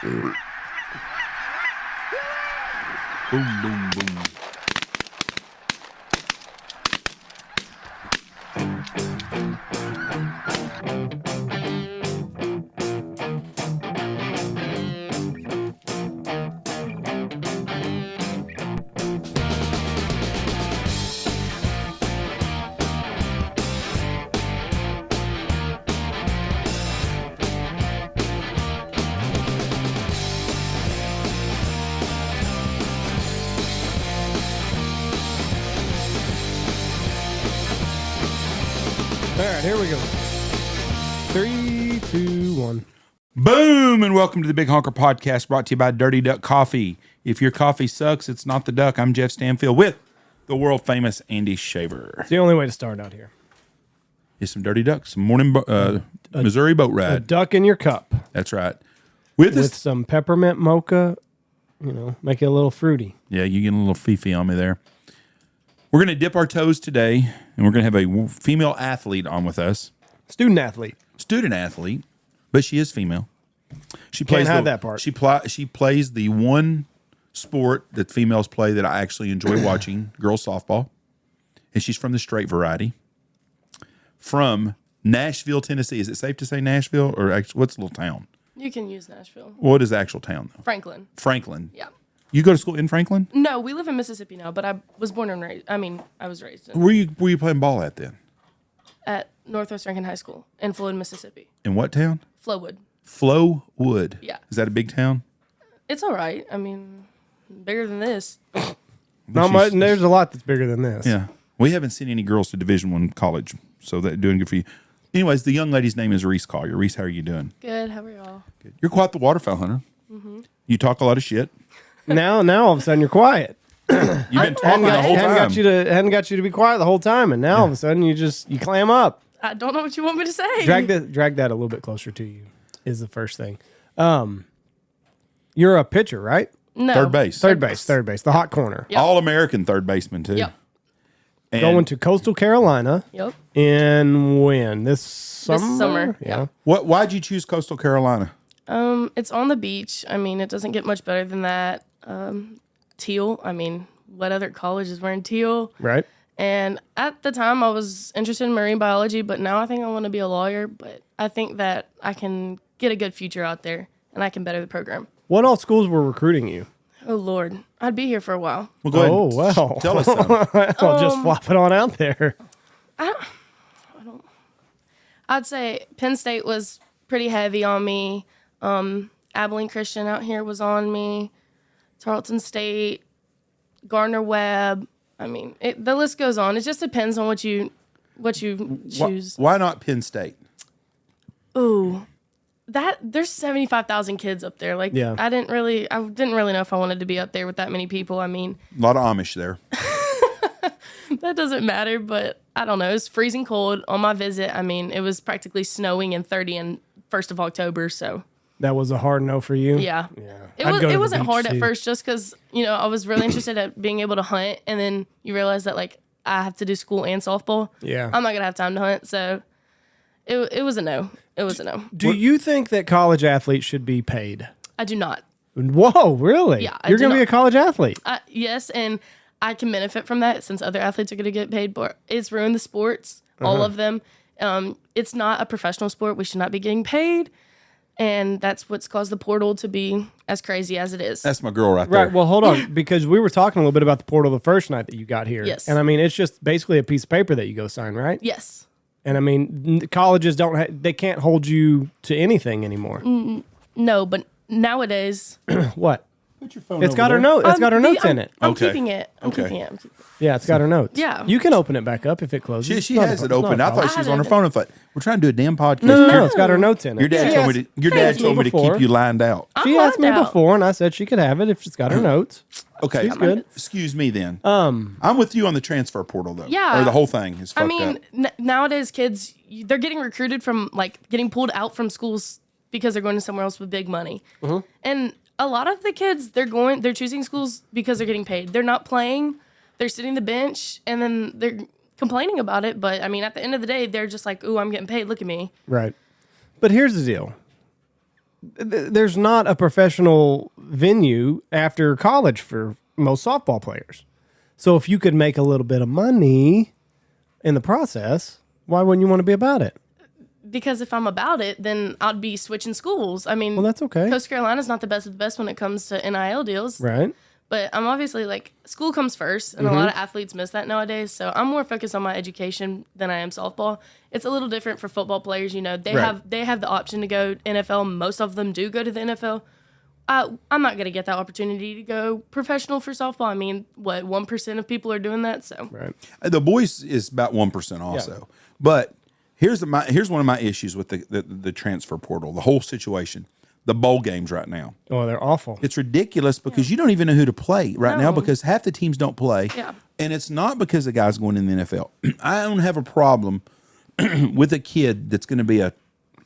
Boom, boom, boom. All right, here we go. 3, 2, 1. Boom, and welcome to the Big Honker Podcast, brought to you by Dirty Duck Coffee. If your coffee sucks, it's not the duck. I'm Jeff Stanfield with the world-famous Andy Shaver. It's the only way to start out here. Here's some Dirty Ducks, some morning Missouri boat A ride. duck in your cup That's right. With with us, some peppermint mocha, make it a little fruity. yeah, you get a little fifi on me there. We're going to dip our toes today, and we're going to have a female athlete on with us. Student athlete. Student athlete, but she is female. She Can't plays hide that part. She plays the one sport that females play that I actually enjoy watching, girls softball. And she's from the straight variety. From Nashville, Tennessee. Is it safe to say Nashville, or what's the little town? You can use Nashville. What is the actual town, though? Franklin. Franklin. Yeah. You go to school in Franklin? No, we live in Mississippi now, but I was born and raised. I was raised Where you playing ball at then? at Northwest Rankin High School in Flowood, Mississippi. In what town? Flowood. Flowood. Yeah. Is that a big town? It's all right. I mean, bigger than this. Not much. There's a lot that's bigger than this. Yeah. We haven't seen any girls to Division I college, so that's doing good for you. Anyways, the young lady's name is Reese Collier. Reese, how are you doing? Good. How are y'all? Good. You're quite the waterfowl hunter. Mm-hmm. You talk a lot of shit. Now all of a sudden you're quiet. You've been talking the whole time. Hadn't got you to be quiet the whole time, and now all of a sudden you clam up. I don't know what you want me to say. Drag that a little bit closer to you is the first thing. You're a pitcher, right? No. Third base. Third base, the hot corner. Yep. All-American third baseman, too. Yep. And Going to Coastal Carolina. Yep. In when? This summer? This summer. Yeah. why'd you choose Coastal Carolina? It's on the beach. I mean, it doesn't get much better than that. Teal. I mean, what other college is wearing teal? Right. And at the time, I was interested in marine biology, but now I think I want to be a lawyer. But I think that I can get a good future out there, and I can better the program. What all schools were recruiting you? Oh, Lord. I'd be here for a while. Well, go ahead. Oh, well. Tell us something. I'll just flop it on out there. I'd say Penn State was pretty heavy on me. Abilene Christian out here was on me. Tarleton State, Gardner-Webb. I mean, the list goes on. It just depends on what you choose. Why not Penn State? Ooh, there's 75,000 kids up there. Like, Yeah. I didn't really know if I wanted to be up there with that many people. I mean, A lot of Amish there. that doesn't matter, but I don't know. It was freezing cold on my visit. I mean, it was practically snowing and 30 and 1st of October, so. That was a hard no for you? Yeah. I'd go to the It wasn't beach, hard too. at first just because, I was really interested at being able to hunt, and then you realize that, like, I have to do school and softball. Yeah. I'm not going to have time to hunt, so it was a no. It was a no. Do you think that college athletes should be paid? I do not. Whoa, really? Yeah, I You're do going to be a not. college athlete? Yes, and I can benefit from that since other athletes are going to get paid, but it's ruined the sports, all of them. It's not a professional sport. We should not be getting paid. And that's what's caused the portal to be as crazy as it is. That's my girl right there. Right. Well, hold on, because we were talking a little bit about the portal the first night that you got here. Yes. And I mean, it's just basically a piece of paper that you go sign, right? Yes. And I mean, colleges they can't hold you to anything anymore. No, but nowadays. What? Put your phone It's over got her there. note. It's got her notes in it. I'm Okay. keeping it. I'm Okay. keeping it. Yeah, it's got her notes. Yeah. You can open it back up if it closes. She Not a has it pro- open. not I a thought she was I on her had phone. I thought, we're trying to do a damn podcast. No, it's got her notes in it. Your dad She told asked- me to. Your she dad asked me told me to before. keep you lined out. She I'm asked me lined out. before, and I said she could have it if she's got her notes. Okay, She's good. Excuse me then. I'm with you on the transfer portal though. Yeah. Or the whole thing is fucked I mean, up. nowadays kids, they're getting recruited from, like, getting pulled out from schools because they're going to somewhere else with big money. And a lot of the kids, they're choosing schools because they're getting paid. They're not playing. They're sitting the bench, and then they're complaining about it. But, I mean, at the end of the day, they're just like, ooh, I'm getting paid. Look at me. Right. But here's the deal. there's not a professional venue after college for most softball players. So if you could make a little bit of money in the process, why wouldn't you want to be about it? Because if I'm about it, then I'd be switching schools. I mean, Well, that's okay. Coast Carolina's not the best of the best when it comes to NIL deals. Right. But I'm obviously like, school comes first, and a lot of athletes miss that nowadays. So I'm more focused on my education than I am softball. It's a little different for football players. You know, they have the option to go NFL. Most of them do go to the NFL. I'm not going to get that opportunity to go professional for softball. I mean, what, 1% of people are doing that? So Right. The boys is about 1% also. But here's one of my issues with the transfer portal, the whole situation. The bowl games right now. Oh, they're awful. It's ridiculous because you don't even know who to play right now No. because half the teams don't play. Yeah. And it's not because the guy's going in the NFL. I don't have a problem with a kid that's going to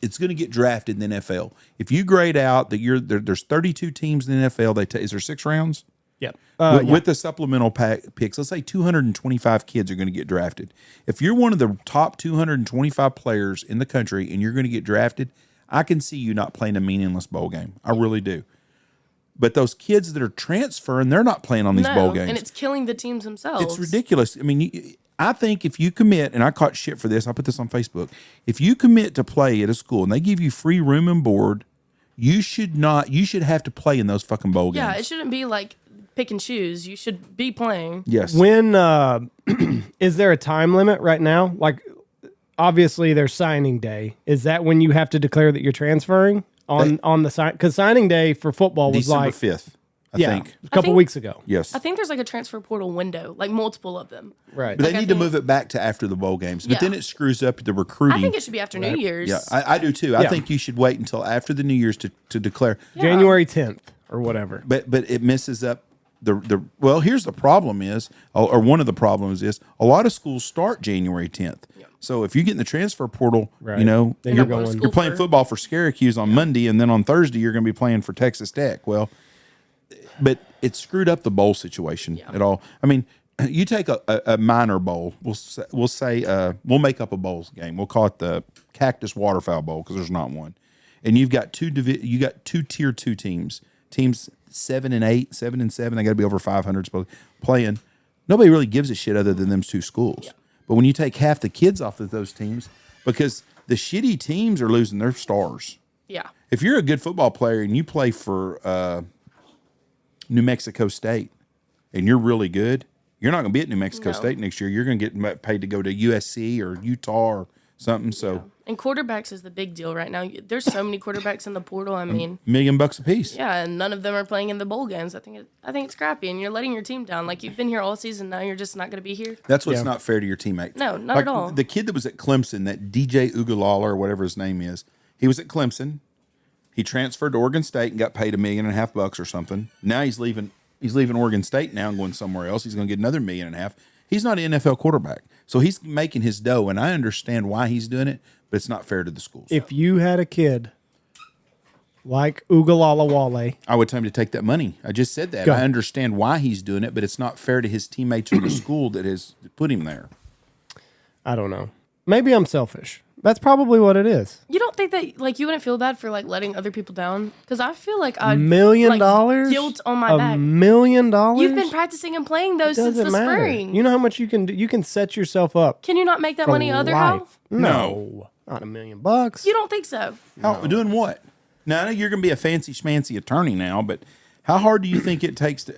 it's going to get drafted in the NFL. If you grade out that there's 32 teams in the NFL, is there 6 rounds? Yep. With the supplemental picks, let's say 225 kids are going to get drafted. If you're one of the top 225 players in the country and you're going to get drafted, I can see you not playing a meaningless bowl game. I really do. But those kids that are transferring, they're not playing on these bowl games. And it's killing the teams themselves. It's ridiculous. I mean, I think if you commit, and I caught shit for this, I put this on Facebook. If you commit to play at a school and they give you free room and board, you should have to play in those fucking bowl games. Yeah, it shouldn't be like pick and choose. You should be playing. Yes. When is there a time limit right now? Like, obviously, there's signing day. Is that when you have to declare that you're transferring on the sign? Because signing day for football was December like 5th, I think. a couple weeks ago. Yes. I think there's like a transfer portal window, like multiple of them. Right. But they I need to think- move it back to after the bowl games. But Yeah. then it screws up the recruiting. I think it should be after New Year's. Yeah, I do too. I Yeah. think you should wait until after the New Year's to declare. January 10th or whatever. But it messes up well, here's the problem is, or one of the problems is, a lot of schools start January 10th. So if you get in the transfer portal, Right. you know, Then You're you're not going to going. school you're playing for- football for Syracuse on Monday, and then on Thursday you're going to be playing for Texas Tech. Well, but it screwed up the bowl situation at all. I mean, you take a minor bowl. We'll say we'll make up a bowl game. We'll call it the Cactus Waterfowl Bowl because there's not one. And you've got two tier 2 teams. Teams 7 and 8, 7 and 7. They got to be over 500 supposed playing. Nobody really gives a shit other than them 2 schools. But when you take half the kids off of those teams, because the shitty teams are losing their stars. Yeah. If you're a good football player and you play for New Mexico State and you're really good, you're not going to be at New Mexico No. State next year. You're going to get paid to go to USC or Utah or something. So And quarterbacks is the big deal right now. There's so many quarterbacks in the portal. I mean, $1 million a piece. yeah, and none of them are playing in the bowl games. I think it's crappy, and you're letting your team down. Like, you've been here all season, now you're just not going to be here. That's what's Yeah. not fair to your teammates. No, not Like, at all. The kid that was at Clemson, that DJ Ugalala or whatever his name is, he was at Clemson. He transferred to Oregon State and got paid $1.5 million or something. Now he's leaving Oregon State now and going somewhere else. He's going to get another $1.5 million. He's not an NFL quarterback. So he's making his dough, and I understand why he's doing it, but it's not fair to the schools. If you had a kid like Ugalala Wale, I would tell him to take that money. I just said that. Go. I understand why he's doing it, but it's not fair to his teammates or the school that has put him there. I don't know. Maybe I'm selfish. That's probably what it is. You don't think that, like, you wouldn't feel bad for, like, letting other people down? Because I feel like I'd... $1 million? Guilt on my back. $1 million? You've been practicing and playing those since the spring. You know how much you can do? You can set yourself up Can you not make that for money other life. how? No, not $1 million. You don't think so? How doing what? Now I know you're going to be a fancy schmancy attorney now, but how hard do you think it takes to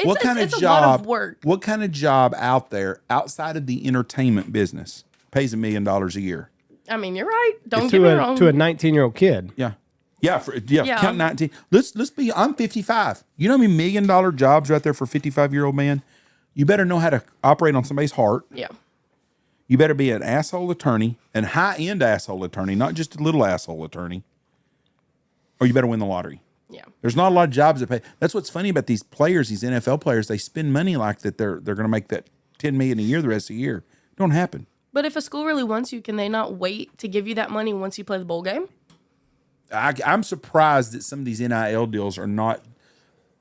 what kind of it's a job? lot of work. What kind of job out there outside of the entertainment business pays $1 million a year? I mean, you're right. Don't get me wrong. To a 19-year-old kid. Yeah. Yeah, Yeah. count 19. Let's be I'm 55. You know how many $1 million jobs right there for a 55-year-old man? You better know how to operate on somebody's heart. Yeah. You better be an asshole attorney, an high-end asshole attorney, not just a little asshole attorney. Or you better win the lottery. Yeah. There's not a lot of jobs that pay. That's what's funny about these players, these NFL players. They spend money like that. They're going to make that $10 million a year the rest of the year. Don't happen. But if a school really wants you, can they not wait to give you that money once you play the bowl game? I'm surprised that some of these NIL deals are not.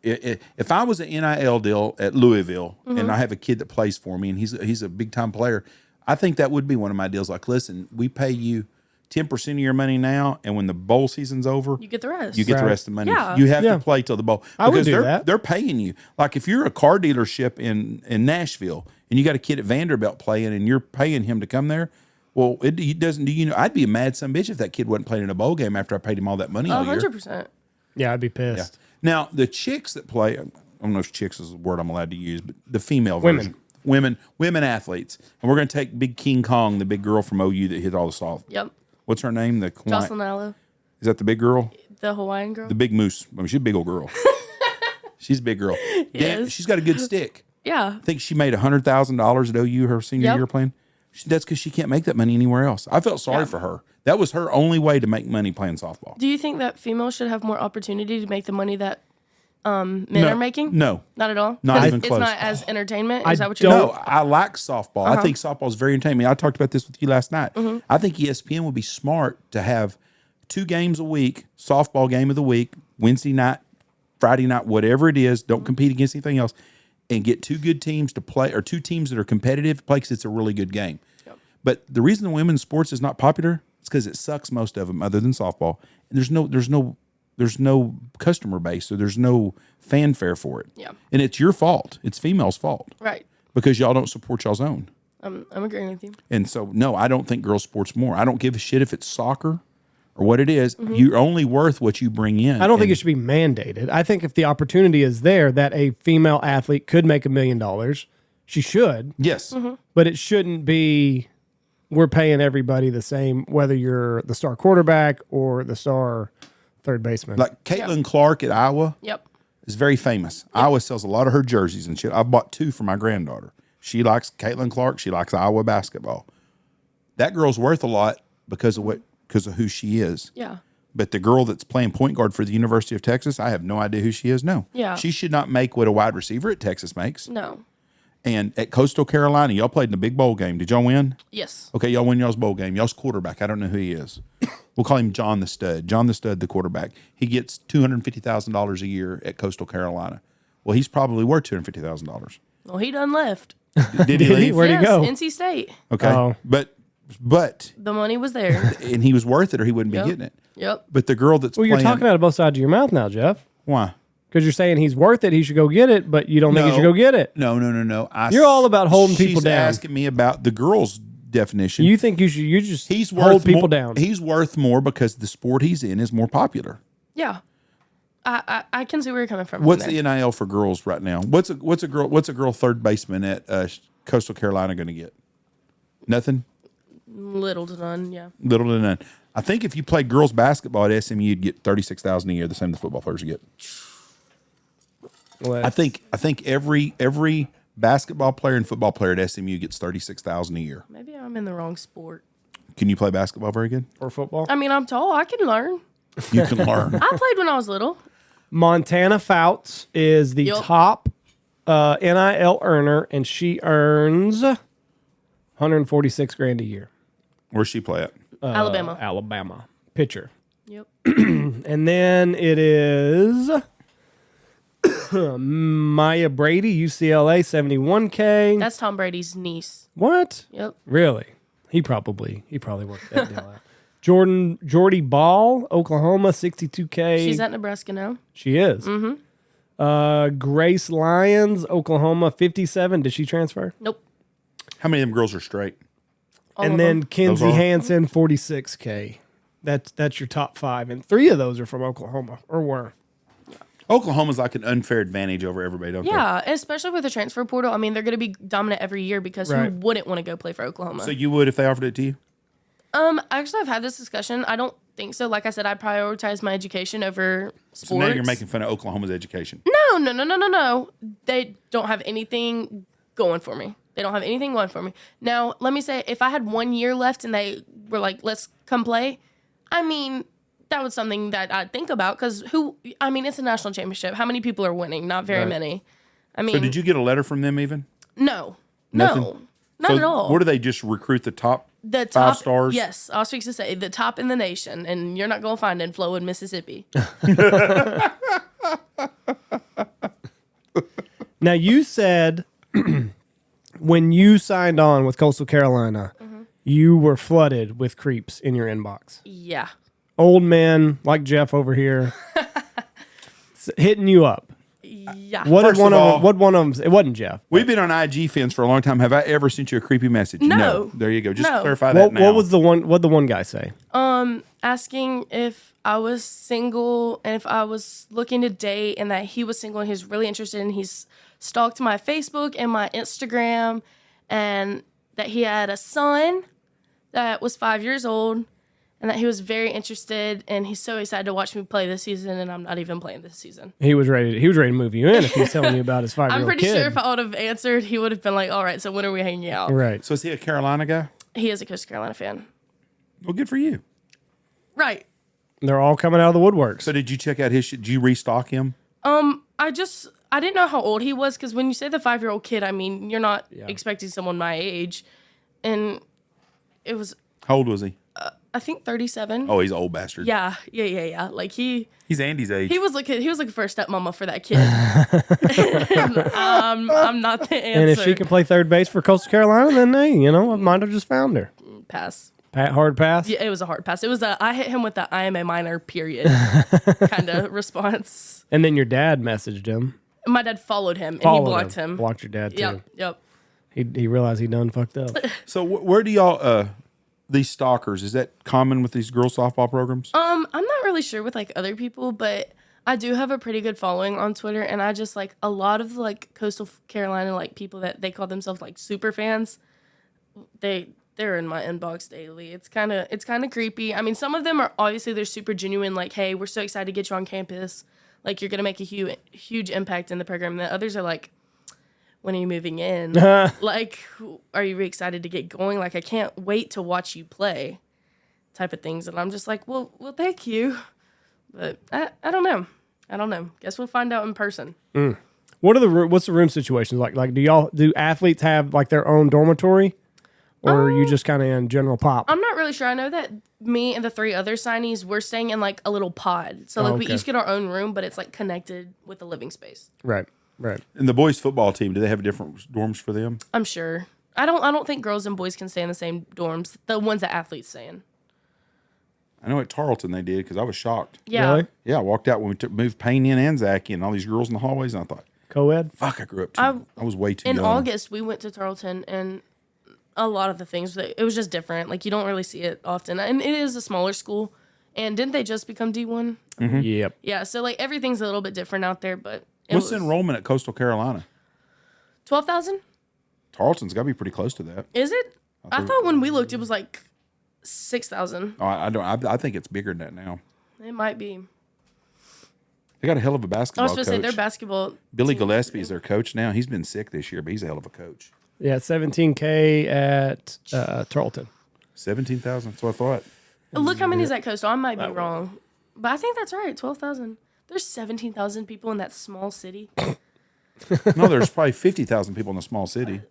If I was an NIL deal at Louisville and I have a kid that plays for me and he's a big time player, I think that would be one of my deals. Like, listen, we pay you 10% of your money now, and when the bowl season's over, You get the rest. you get the Right. rest of the money. Yeah. You have Yeah. to play till the bowl. I would Because do they're, that. they're paying you. Like if you're a car dealership in Nashville and you got a kid at Vanderbilt playing and you're paying him to come there, well, it doesn't do you know. I'd be a mad son of a bitch if that kid wasn't playing in a bowl game after I paid him all that money all year. 100%. Yeah, I'd be pissed. Now, the chicks that play, I don't know if chicks is the word I'm allowed to use, but the female Women. version. Women athletes. And we're going to take Big King Kong, the big girl from OU that hit all the soft. Yep. What's her name? Jocelyn Allo, Is that the big girl? the Hawaiian girl. The big moose. I mean, she's a big old girl. She's a big girl. Damn, Yes. she's got a good stick. Yeah. I think she made $100,000 at OU her senior Yep. year playing. That's because she can't make that money anywhere else. I felt sorry for her. That was her only way to make money playing softball. Do you think that females should have more opportunity to make the money that men are making? No. Not at all? Not 'Cause even it's close. not as entertainment? I Is that what you're don't- No, I like softball. I think softball is very entertaining. I talked about this with you last night. I think ESPN would be smart to have 2 games a week, softball game of the week, Wednesday night, Friday night, whatever it is. Don't compete against anything else, and get 2 good teams to play, or 2 teams that are competitive to play because it's a really good game. But the reason the women's sports is not popular is because it sucks most of them, other than softball. And there's no customer base, so there's no fanfare for it. Yeah. And it's your fault. It's females' fault Right. because y'all don't support y'all's own. I'm agreeing with you. And so, no, I don't think girls' sports more. I don't give a shit if it's soccer or what it is. You're only worth what you bring in. I don't think it should be mandated. I think if the opportunity is there that a female athlete could make $1 million, she should, Yes. but it shouldn't be we're paying everybody the same, whether you're the star quarterback or the star third baseman. Like Caitlin Clark at Iowa Yep. is very famous. Iowa sells a lot of her jerseys and shit. I've bought 2 for my granddaughter. She likes Caitlin Clark. She likes Iowa basketball. That girl's worth a lot because of who she is. Yeah. But the girl that's playing point guard for the University of Texas, I have no idea who she is. No. Yeah. She should not make what a wide receiver at Texas makes. No. And at Coastal Carolina, y'all played in a big bowl game. Did y'all win? Yes. Okay, y'all win y'all's bowl game. Y'all's quarterback. I don't know who he is. We'll call him John the Stud. John the Stud, the quarterback. He gets $250,000 a year at Coastal Carolina. Well, he's probably worth $250,000. Well, he done left. Did he leave? Where'd he Yes, go? NC State. Okay, Oh. but The money was there. and he was worth it, or he wouldn't Yep. be getting it. Yep. But the girl that's Well, you're playing, talking out of both sides of your mouth now, Jeff, why? because you're saying he's worth it. He should go get it, but you don't think he should go get it. No. You're all about holding people She's down. asking me about the girl's definition. You think you just He's worth hold people more, down. He's worth more because the sport he's in is more popular. Yeah. I can see where you're coming from. What's there. the NIL for girls right now? What's a girl third baseman at Coastal Carolina going to get? Nothing. Little to none, yeah. Little to none. I think if you played girls basketball at SMU, you'd get $36,000 a year, the same the football players get. Well, I think every basketball player and football player at SMU gets $36,000 a year. Maybe I'm in the wrong sport. Can you play basketball very good? or football. I mean, I'm tall. I can learn. You can learn. I played when I was little. Montana Fouts is the Yup. top NIL earner, and she earns $146,000 a year. Where's she play at? Alabama. Alabama pitcher. Yep. And then it is Maya Brady, UCLA, $71K. That's Tom Brady's niece. What? Yep. Really? He probably worked that deal out. Jordy Ball, Oklahoma, $62K. She's at Nebraska now. She is. Mm-hmm. Grace Lyons, Oklahoma, $57. Did she transfer? Nope. How many of them girls are straight? All And of then them. Kinsey Those are- Hansen, $46K. That's your top 5, and 3 of those are from Oklahoma or were. Oklahoma's like an unfair advantage over everybody, don't Yeah, especially with the transfer portal. I mean, they're going to be dominant every year because Right. who wouldn't want to go play for Oklahoma? they? So you would if they offered it to you? Actually, I've had this discussion. I don't think so. Like I said, I prioritize my education over sports. So now you're making fun of Oklahoma's education. No. They don't have anything going for me. They don't have anything going for me. Now, let me say, if I had 1 year left and they were like, let's come play, I mean, that was something that I'd think about because it's a national championship. How many people are winning? Not very Right. many. I mean, So did you get a letter from them even? no, Nothing? not So at all. What do they just recruit the top The 5 top stars? Yes, I was fixing to say the top in the nation, and you're not going to find it in Flowood, Mississippi. Now, you said when you signed on with Coastal Carolina, you were flooded with creeps in your inbox. Yeah. Old men like Jeff over here hitting you up. Yeah. What First did one of of all- them? What one of them? It wasn't Jeff. We've been on IG fence for a long time. Have I ever sent you a creepy message? No. There you go. Just No. clarify that now. What was the one? What the one guy say? Asking if I was single and if I was looking to date, and that he was single and he's really interested, and he's stalked my Facebook and my Instagram, and that he had a son that was 5 years old, and that he was very interested, and he's so excited to watch me play this season, and I'm not even playing this season. He was ready. He was ready to move you in if he's telling you about his 5-year-old I'm pretty kid. sure if I would have answered, he would have been like, all right, so when are we hanging out? Right. So is he a Carolina guy? He is a Coastal Carolina fan. Well, good for you. Right. They're all coming out of the woodworks. So did you check out his shit? Did you restock him? I didn't know how old he was, because when you say the 5-year-old kid, I mean, you're not expecting someone my age. And it was, How old was he? I think 37. Oh, he's an old bastard. Yeah. Like He's Andy's age. he was looking for a stepmama for that kid. I'm not the answer. and if she can play third base for Coastal Carolina, then hey, I might have just found her. pass. Hard pass. Yeah, it was a hard pass. It was I hit him with the I am a minor period kind of response. And then your dad messaged him. My dad followed him and Followed he blocked him. Blocked your dad too. Yep. He realized he done fucked up. So where do y'all these stalkers, is that common with these girls softball programs? I'm not really sure with like other people, but I do have a pretty good following on Twitter, and I just like a lot of like Coastal Carolina like people that they call themselves like super fans. They're in my inbox daily. It's kind of creepy. I mean, some of them are obviously they're super genuine, like, hey, we're so excited to get you on campus. Like, you're gonna make a huge impact in the program. And the others are like, when are you moving in? Like, are you really excited to get going? Like, I can't wait to watch you play, type of things. And I'm just like, well, thank you, but I don't know. Guess we'll find out in person. What's the room situations like? Like, do athletes have like their own dormitory, or are you just kind of in general pop? I'm not really sure. I know that me and the 3 other signees, we're staying in like a little pod. So like we okay. each get our own room, but it's like connected with a living space. Right. And the boys football team, do they have different dorms for them? I'm sure. I don't think girls and boys can stay in the same dorms. The ones that athletes stay in. I know at Tarleton they did, because I was shocked. Yeah. Really? Yeah, I walked out when we moved Payne in and Zach in, all these girls in the hallways, and I thought, Co-ed? fuck, I grew up too. I was way too In young. August, we went to Tarleton, and a lot of the things, it was just different. Like, you don't really see it often. And it is a smaller school. And didn't they just become D1? Mm-hmm. Yep. Yeah, so like everything's a little bit different out there, but What's the enrollment at Coastal Carolina? 12,000? Tarleton's got to be pretty close to that. Is it? I thought when we looked, it was like 6,000. Oh, I don't. I think it's bigger than that now. It might be. They got a hell of a I basketball was supposed to say coach. their basketball. Billy team- Gillespie is their coach now. He's been sick this year, but he's a hell of a coach. Yeah, $17K at Tarleton. 17,000. That's what I thought. Look how many is at Coastal. I might be wrong, but I think that's right. 12,000. There's 17,000 people in that small city. No, there's probably 50,000 people in a small city.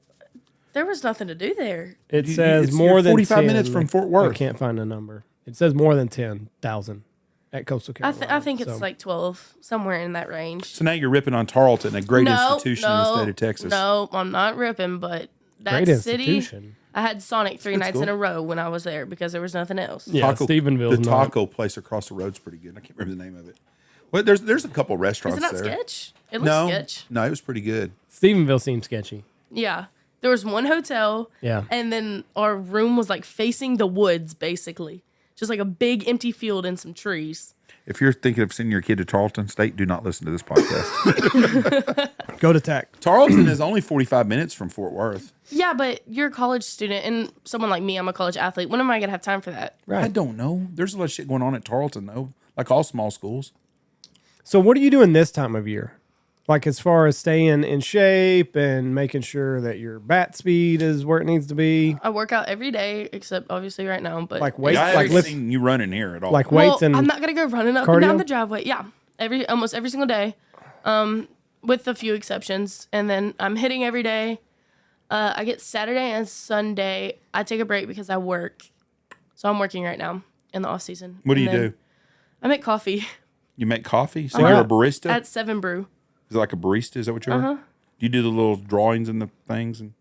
There was nothing to do there. It You- says it's- more you're than 45 10. minutes from Fort Worth. I can't find a number. It says more than 10,000 at Coastal Carolina. I think it's so. like 12, somewhere in that range. So now you're ripping on Tarleton, a great No, institution in the state of Texas. No, I'm not ripping, but that Great city. institution. I had Sonic 3 nights cool. in a row when I was there because there was nothing else. Yeah, Stephenville's The not. taco place across the road's pretty good. I can't remember the name of it. Well, there's a couple Is restaurants it not there. sketch? It looks No, sketch. no, it was pretty good. Stephenville seems sketchy. Yeah. There was one hotel. Yeah. And then our room was like facing the woods, basically. Just like a big empty field and some trees. If you're thinking of sending your kid to Tarleton State, do not listen to this podcast. Go to Tech. Tarleton is only 45 minutes from Fort Worth. Yeah, but you're a college student and someone like me, I'm a college athlete. When am I going to have time for that? I Right. don't know. There's a lot of shit going on at Tarleton, though, like all small schools. So what are you doing this time of year? Like as far as staying in shape and making sure that your bat speed is where it needs to be? I work out every day, except obviously right now. But Like weights, I like haven't lift, seen you running here at all. like well, weights and I'm not gonna go running up cardio? and down the driveway. Yeah, almost every single day, with a few exceptions. And then I'm hitting every day. I get Saturday and Sunday. I take a break because I work, so I'm working right now in the off season. What do And you then do? I make coffee You make coffee? So Uh-huh. you're a barista? at 7 Brew. Is it like a barista? Is that what you are? Do you do the little drawings and the things? And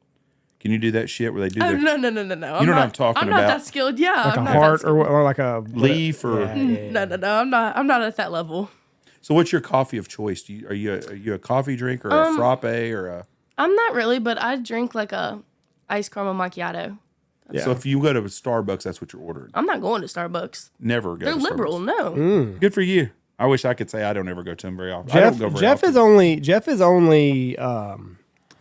Can you do that shit where they do Oh, their no. You know what I'm talking I'm not about? that skilled. Yeah. Like I'm a not that heart skilled. or like a leaf or? No. I'm not at that level. So what's your coffee of choice? Are you a coffee drinker or a frappe or a? I'm not really, but I drink like a iced caramel macchiato. Yeah. So if you go to Starbucks, that's what you're ordering. I'm not going to Starbucks. Never go. They're to liberal. Starbucks. No. Good for you. I wish I could say I don't ever go to them very often. I don't go very Jeff often. Jeff is only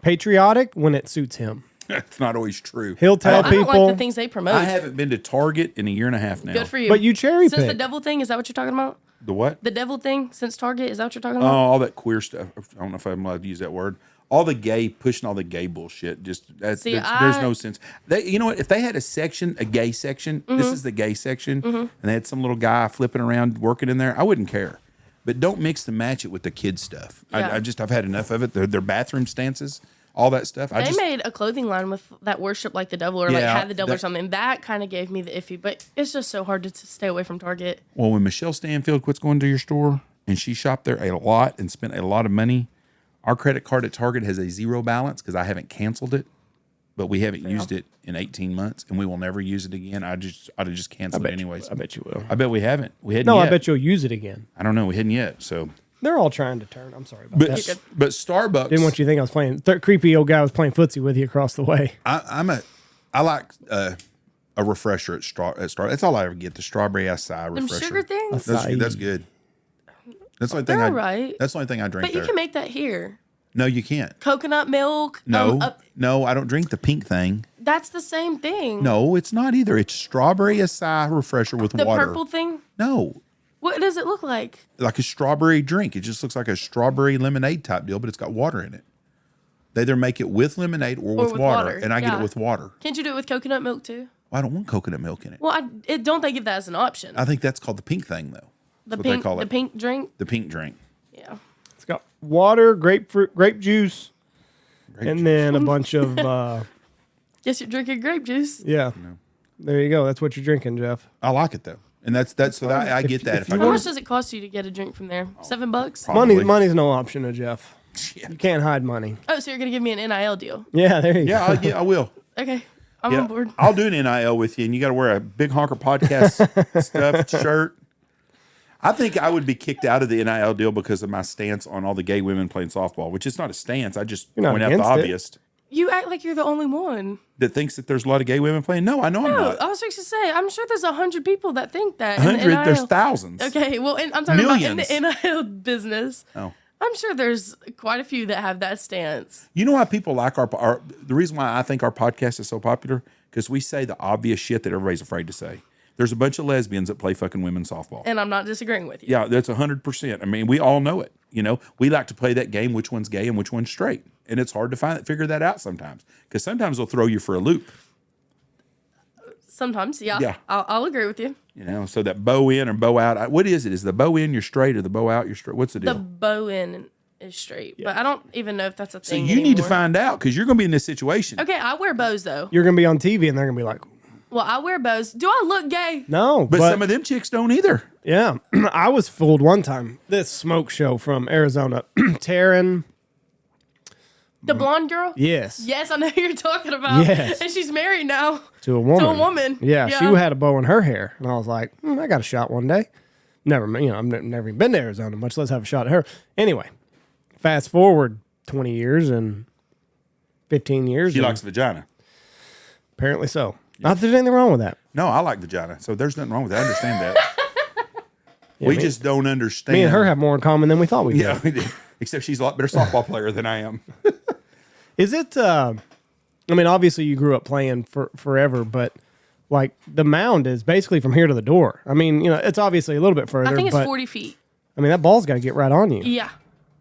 patriotic when it suits him. It's not always true. He'll tell I people. don't like the things they promote. I haven't been to Target in a year and a half now. Good for you. But you cherry Since the pick. devil thing, is that what you're talking about? The what? The devil thing since Target, is that what you're talking Oh, about? all that queer stuff. I don't know if I'm allowed to use that word. All the gay, pushing all the gay bullshit. Just there's no sense. You know what? If they had a gay section, this is the gay section, and they had some little guy flipping around working in there, I wouldn't care. But don't mix and match it with the kids stuff. Yeah. I've had enough of it. Their bathroom stances, all that stuff. They made a clothing line with that worship like the devil or like Yeah, had the devil or that- something. That kind of gave me the iffy, but it's just so hard to stay away from Target. Well, when Michelle Stanfield quits going to your store and she shopped there a lot and spent a lot of money, our credit card at Target has a zero balance because I haven't canceled it, but we haven't used it in 18 months and we will never use it again. I'd have just canceled it anyways. I bet you will. I bet we haven't. We hadn't No, yet. I bet you'll use it again. I don't know. We hadn't yet. So, They're all trying to turn. I'm sorry about that. but Starbucks. Didn't want you to think I was playing. Creepy old guy was playing footsie with you across the way. I like a refresher at Starbucks. That's all I ever get. The strawberry acai Them refresher. sugar things? That's good. That's the only thing. They're all right. That's the only thing I drink But you there. can make that here. No, you can't. Coconut milk. No, no, I don't drink the pink thing. That's the same thing. No, it's not either. It's strawberry acai refresher with The water. purple thing? No, What does it look like? like a strawberry drink. It just looks like a strawberry lemonade type deal, but it's got water in it. They either make it with lemonade or with water, and I get it with water. Can't you do it with coconut milk too? Well, I don't want coconut milk in it. Well, don't they give that as an option? I think that's called the pink thing, though. The That's pink, what they call the it. pink drink. The pink drink. Yeah. It's got water, grapefruit, grape juice, and then a bunch of Guess you're drinking grape juice. yeah. There you go. That's what you're drinking, Jeff. I like it though, and that's so that I get that. If I How go much does it cost you to get a drink from there? $7? Probably. Money's no option to Jeff. Yeah. You can't hide money. Oh, so you're gonna give me an NIL deal? Yeah, there you go. I will. Okay, I'm on board. I'll do an NIL with you, and you got to wear a Big Honker podcast stuff shirt. I think I would be kicked out of the NIL deal because of my stance on all the gay women playing softball, which is not a stance. I just You're not point out the against it. obvious You act like you're the only one. that thinks that there's a lot of gay women playing. No, I know I'm No, not. I was fixing to say, I'm sure there's 100 people that think that. in the 100, there's NIL. thousands. Okay, well, I'm talking about in Millions. the NIL business. Oh. I'm sure there's quite a few that have that stance. You know why people like our the reason why I think our podcast is so popular? Because we say the obvious shit that everybody's afraid to say. There's a bunch of lesbians that play fucking women's softball. And I'm not disagreeing with you. Yeah, that's 100%. I mean, we all know it. You know, we like to play that game, which one's gay and which one's straight. And it's hard to figure that out sometimes. Because sometimes they'll throw you for a loop. Sometimes, yeah. Yeah. I'll agree with you. You know, so that bow in or bow out. What is it? Is the bow in you're straight or the bow out you're straight? What's the deal? The bow in is straight, but I don't even know if that's a so thing. you need to anymore. find out because you're going to be in this situation. Okay, I wear bows though. You're gonna be on TV and they're gonna be like, Well, I wear bows. Do I look gay? no, But some of them chicks don't either. yeah, I was fooled one time. This smoke show from Arizona, Taryn. The blonde girl? Yes. Yes, I know who you're talking about. Yes. And she's married now. To a woman. To a woman. Yeah, Yeah. she had a bow in her hair, and I was like, I got a shot one day. Never, I've never even been to Arizona, much less have a shot at her. Anyway, fast forward 20 years and 15 years. She and likes vagina. apparently so. Not that there's anything wrong with that. No, I like vagina. So there's nothing wrong with that. I understand that. we me- just don't understand. Me and her have more in common than we thought we did. Yeah, we did. Except she's a lot better softball player than I am. Is it? I mean, obviously you grew up playing forever, but like the mound is basically from here to the door. I mean, it's obviously a little bit further. I think it's but, 40 feet. I mean, that ball's got to get right on you. Yeah.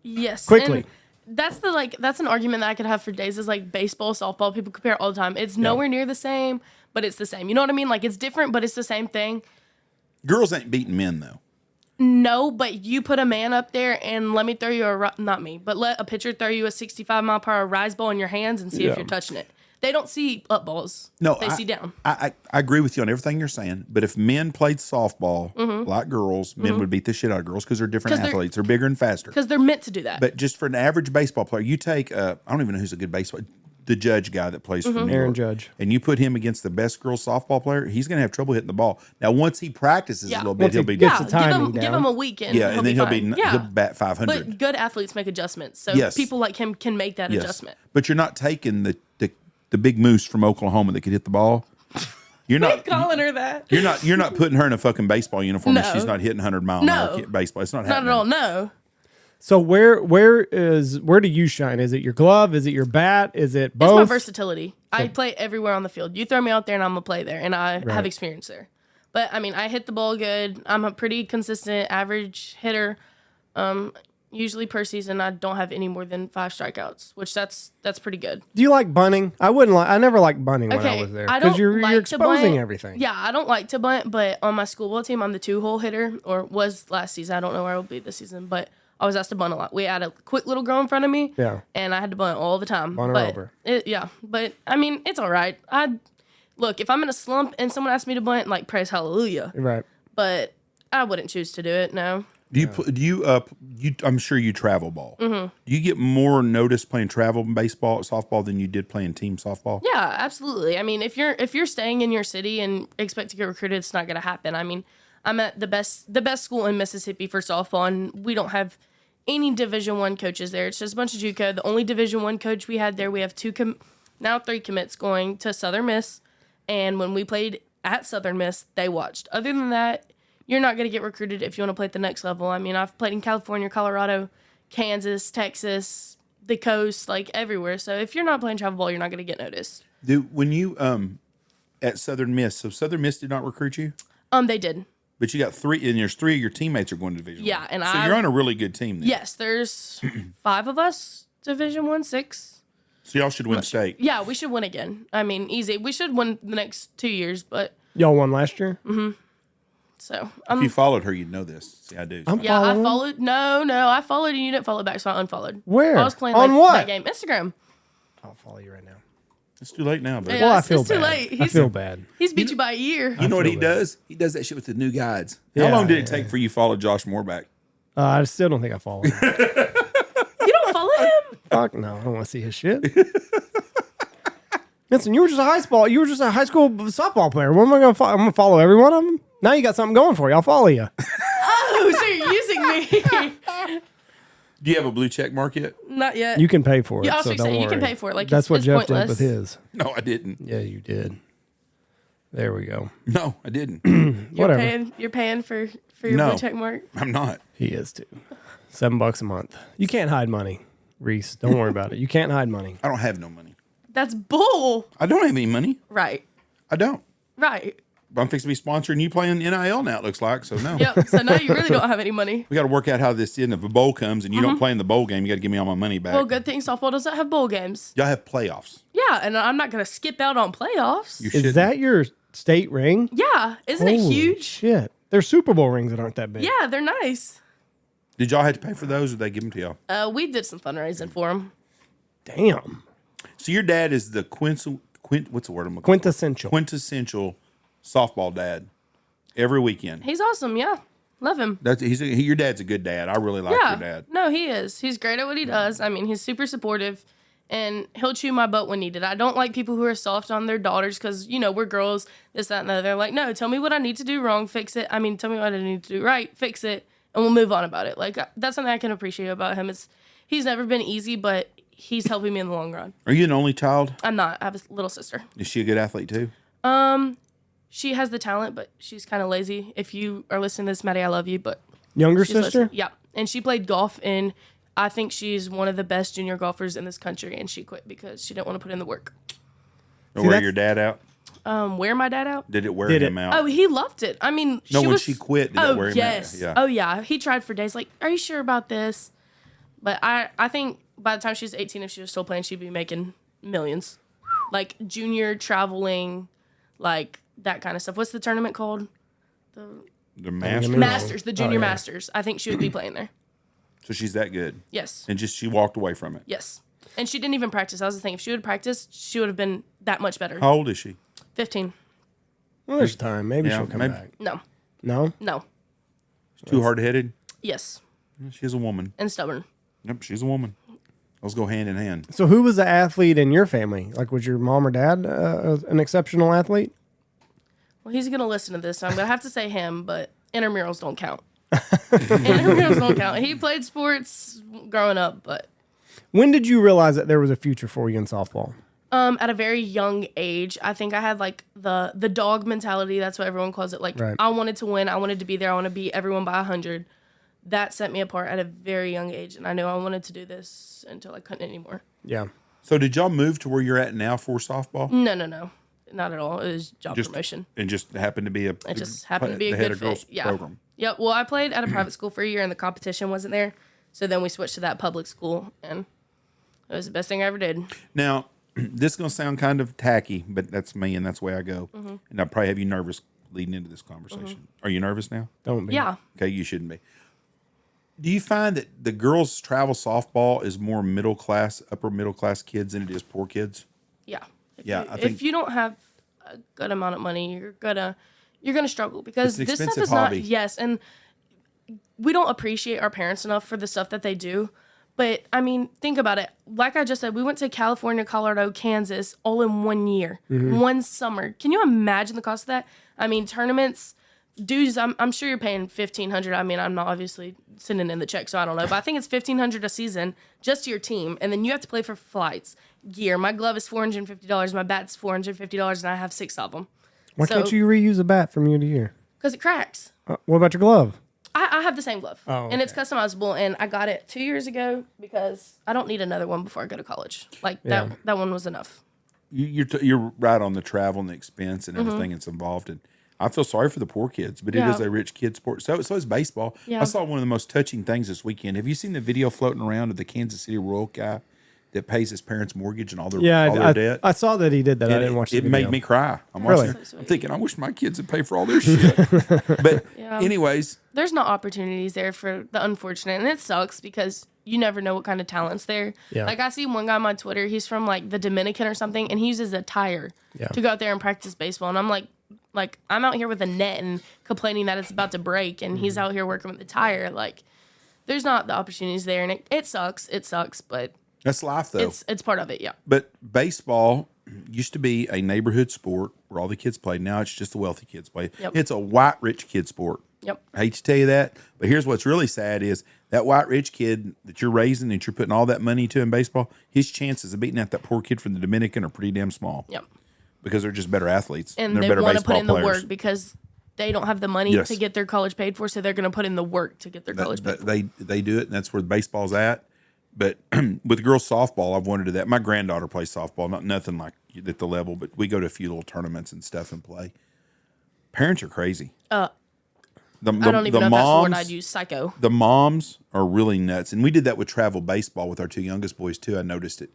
Yes. Quickly. And that's an argument that I could have for days is like baseball, softball. People compare it all the time. It's nowhere near the same, but it's the same. You know what I mean? Like it's different, but it's the same thing. Girls ain't beating men though. No, but you put a man up there and let me throw you not me, but let a pitcher throw you a 65-mile-per-hour rise ball in your hands and see if you're touching it. They don't see up balls. No, they see down. I agree with you on everything you're saying. But if men played softball like girls, men would beat the shit out of girls because they're different 'Cause they're- athletes. They're bigger and faster. Because they're meant to do that. But just for an average baseball player, you take I don't even know who's a good baseball. the Judge guy that plays for New Aaron York, Judge. and you put him against the best girls softball player, he's going to have trouble hitting the ball. Now, once he practices a little bit, Once he'll he be gets good. the timing give down. him a weekend. Yeah, and then he'll fine. he'll bat 500. But good athletes make adjustments, so Yes. people like him can make that Yes. adjustment. But you're not taking the big moose from Oklahoma that could hit the ball. You're not Calling her that. You're not putting her in a fucking baseball uniform and No. she's not hitting 100-mile-an-hour baseball. It's not Not happening. at all. No. So where do you shine? Is it your glove? Is it your bat? Is it both? It's my versatility. I play everywhere on the field. You throw me out there and I'm going to play there, and I have experience there. But, I mean, I hit the ball good. I'm a pretty consistent average hitter. Usually per season, I don't have any more than 5 strikeouts, which that's pretty good. Do you like bunting? I never liked bunting when I was there I because don't you're like to exposing bunt. everything. Yeah, I don't like to bunt, but on my school ball team, I'm the 2-hole hitter, or was last season. I don't know where I will be this season, but I was asked to bunt a lot. We had a quick little girl in front of me, and I had to bunt all the time. Bunt her over. But I mean, it's all right. Look, if I'm in a slump and someone asks me to bunt, like, praise hallelujah. Right. But I wouldn't choose to do it. No. I'm sure you travel ball. Mm-hmm. Do you get more notice playing travel baseball, softball than you did playing team softball? Yeah, absolutely. I mean, if you're staying in your city and expect to get recruited, it's not going to happen. I mean, I'm at the best school in Mississippi for softball, and we don't have any Division I coaches there. It's just a bunch of JUCO. The only Division I coach we had there, we have 3 commits going to Southern Miss, and when we played at Southern Miss, they watched. Other than that, you're not going to get recruited if you want to play at the next level. I mean, I've played in California, Colorado, Kansas, Texas, the coast, like everywhere. So if you're not playing travel ball, you're not going to get noticed. When you at Southern Miss, so Southern Miss did not recruit you? They did. But you got 3, and there's 3 of your teammates are going to Division I. Yeah, and so you're on a really good team then. Yes, there's 5 of us, Division I, 6. So y'all should win state. Yeah, we should win again. I mean, easy. We should win the next 2 years, but Y'all won last year? so If you followed her, you'd know this. See, I do. I'm yeah, I following. followed. No, I followed and you didn't follow back, so I unfollowed. Where? I was playing On what? that game. Instagram. I'll follow you right now. It's too late now, but Yeah. Well, I it's feel too bad. late. I feel bad. He's beat you by a year. you know what feel he bad. does? He does that shit with the new guides. Yeah, How long did it take for you to follow Josh Moore back? I still don't think I follow him. You don't follow him? Fuck no, I don't want to see his shit. Listen, you were just a high school softball player. What am I gonna follow? I'm gonna follow every one of them. Now you got something going for you. I'll follow you. Oh, so you're using me? Do you have a blue check mark yet? Not yet. You can pay for it. Yeah, I was so gonna don't say, you worry. can pay for it, like, that's it's- what it's Jeff did pointless. with his. No, I didn't. Yeah, you did. There we go. No, I didn't. Whatever. You're paying for your No. blue check mark. I'm not. He is too. $7 a month. You can't hide money, Reese. Don't worry about it. You can't hide money. I don't have no money. That's bull. I don't have any money. Right. I don't. Right. But I'm fixing to be sponsoring you playing NIL now, it looks like. So, no. Yep. So now you really don't have any money. We got to work out how this is. And if a bowl comes and you don't play in the bowl game, you got to give me all my money back. Well, good thing softball doesn't have bowl games. Y'all have playoffs. Yeah, and I'm not gonna skip out on playoffs. You Is should. that your state ring? Yeah, isn't it Holy huge? Shit. There's Super Bowl rings that aren't that big. Yeah, they're nice. Did y'all have to pay for those or they give them to y'all? We did some fundraising for them. Damn. So your dad is the what's the word I'm looking for? Quintessential. Quintessential softball dad every weekend. He's awesome. Yeah, love him. Your dad's a good dad. I really like Yeah, your dad. no, he is. He's great at what he does. I mean, he's super supportive, and he'll chew my butt when needed. I don't like people who are soft on their daughters because, we're girls, this, that, and the other. They're like, no, tell me what I need to do wrong, fix it. I mean, tell me what I need to do right, fix it, and we'll move on about it. Like, that's something I can appreciate about him. He's never been easy, but he's helping me in the long run. Are you an only child? I'm not. I have a little sister. Is she a good athlete too? She has the talent, but she's kind of lazy. If you are listening to this, Maddie, I love you, but Younger she's sister? lazy. Yeah, and she played golf, and I think she's one of the best junior golfers in this country, and she quit because she didn't want to put in the work. Or wear that's- your dad out? Wear my dad out? Did it wear Did him it? out? Oh, he loved it. I mean, No, when was, she quit, did it wear him out? yes. Yeah. Oh, yeah. He tried for days, like, are you sure about this? But I think by the time she was 18, if she was still playing, she'd be making millions. Like, junior traveling, like, that kind of stuff. What's the tournament called? The master. Masters, the junior yeah. Masters. I think she would be playing there. So she's that good. Yes. And just she walked away from it. Yes. And she didn't even practice. That was the thing. If she would have practiced, she would have been that much better. How old is she? 15. Well, there's time. Maybe Yeah, she'll come maybe. back. No. No? No. Too hard headed? Yes. She's a woman. And stubborn. Yep, she's a woman. Those go hand in hand. So who was the athlete in your family? Like, was your mom or dad an exceptional athlete? Well, he's going to listen to this, so I'm going to have to say him, but intramurals don't count. Intramurals don't count. He played sports growing up, but... When did you realize that there was a future for you in softball? At a very young age. I think I had like the dog mentality. That's what everyone calls it. Like, Right. I wanted to win. I wanted to be there. I want to beat everyone by 100. That set me apart at a very young age, and I knew I wanted to do this until I couldn't anymore. Yeah. So did y'all move to where you're at now for softball? No, not at all. It was job promotion. And just happened to be It just happened to be the a head good of girls fit. Yeah. program. Yep. Well, I played at a private school for a year, and the competition wasn't there. So then we switched to that public school, and it was the best thing I ever did. Now, this is going to sound kind of tacky, but that's me, and that's the way I go. Mm-hmm. And I'll probably have you nervous leading into this conversation. Are you nervous now? Don't be. Yeah. Okay, you shouldn't be. Do you find that the girls' travel softball is more middle class, upper middle class kids than it is poor kids? Yeah. If you don't have a good amount of money, you're gonna struggle because It's an this stuff expensive is hobby. not. Yes, and we don't appreciate our parents enough for the stuff that they do. But I mean, think about it. Like I just said, we went to California, Colorado, Kansas, all in 1 year, one summer. Can you imagine the cost of that? I mean, tournaments, dues. I'm sure you're paying $1,500. I mean, I'm not obviously sending in the check, so I don't know. But I think it's $1,500 a season just to your team, and then you have to play for flights, gear. My glove is $450. My bat's $450, and I have 6 of them. Why can't you reuse a bat from year to year? Because it cracks. What about your glove? I have the same glove, Oh, and it's customizable, and I got it 2 years ago because I don't need another one before I go to college. Like, Yeah. that one was enough. You're right on the travel and the expense and Mm-hmm. everything that's involved. And I feel sorry for the poor kids, but it Yeah. is a rich kid sport. So is baseball. Yeah. I saw one of the most touching things this weekend. Have you seen the video floating around of the Kansas City Royal guy that pays his parents' mortgage and all their debt? I saw that he did that. I didn't watch the it video. made me cry. I'm Really? watching it. I'm thinking, I wish my kids would pay for all their shit. But Yeah. anyways, There's no opportunities there for the unfortunate, and it sucks because you never know what kind of talent's there. Yeah. Like, I see one guy on my Twitter, he's from like the Dominican or something, and he uses a tire to go out there and practice baseball. And I'm like I'm out here with a net and complaining that it's about to break, and he's out here working with the tire. Like, there's not the opportunities there, and it sucks. It sucks, but that's life, though. it's part of it. Yeah. But baseball used to be a neighborhood sport where all the kids played. Now it's just the wealthy kids play. Yep. It's a white rich kid sport. Yep. I hate to tell you that, but here's what's really sad is that white rich kid that you're raising, that you're putting all that money to in baseball, his chances of beating out that poor kid from the Dominican are pretty damn small. Yep. Because they're just better athletes. And they're they better want to baseball put in the players. work because they don't have the money Yes. to get their college paid for, so they're going to put in the work to get their college paid for. They do it, and that's where baseball's at. But with girls softball, I've wanted to do that. My granddaughter plays softball, nothing like at the level, but we go to a few little tournaments and stuff and play. Parents are crazy. I don't even know if that's the word I'd use. Psycho. The moms are really nuts. And we did that with travel baseball with our 2 youngest boys, too. I noticed it.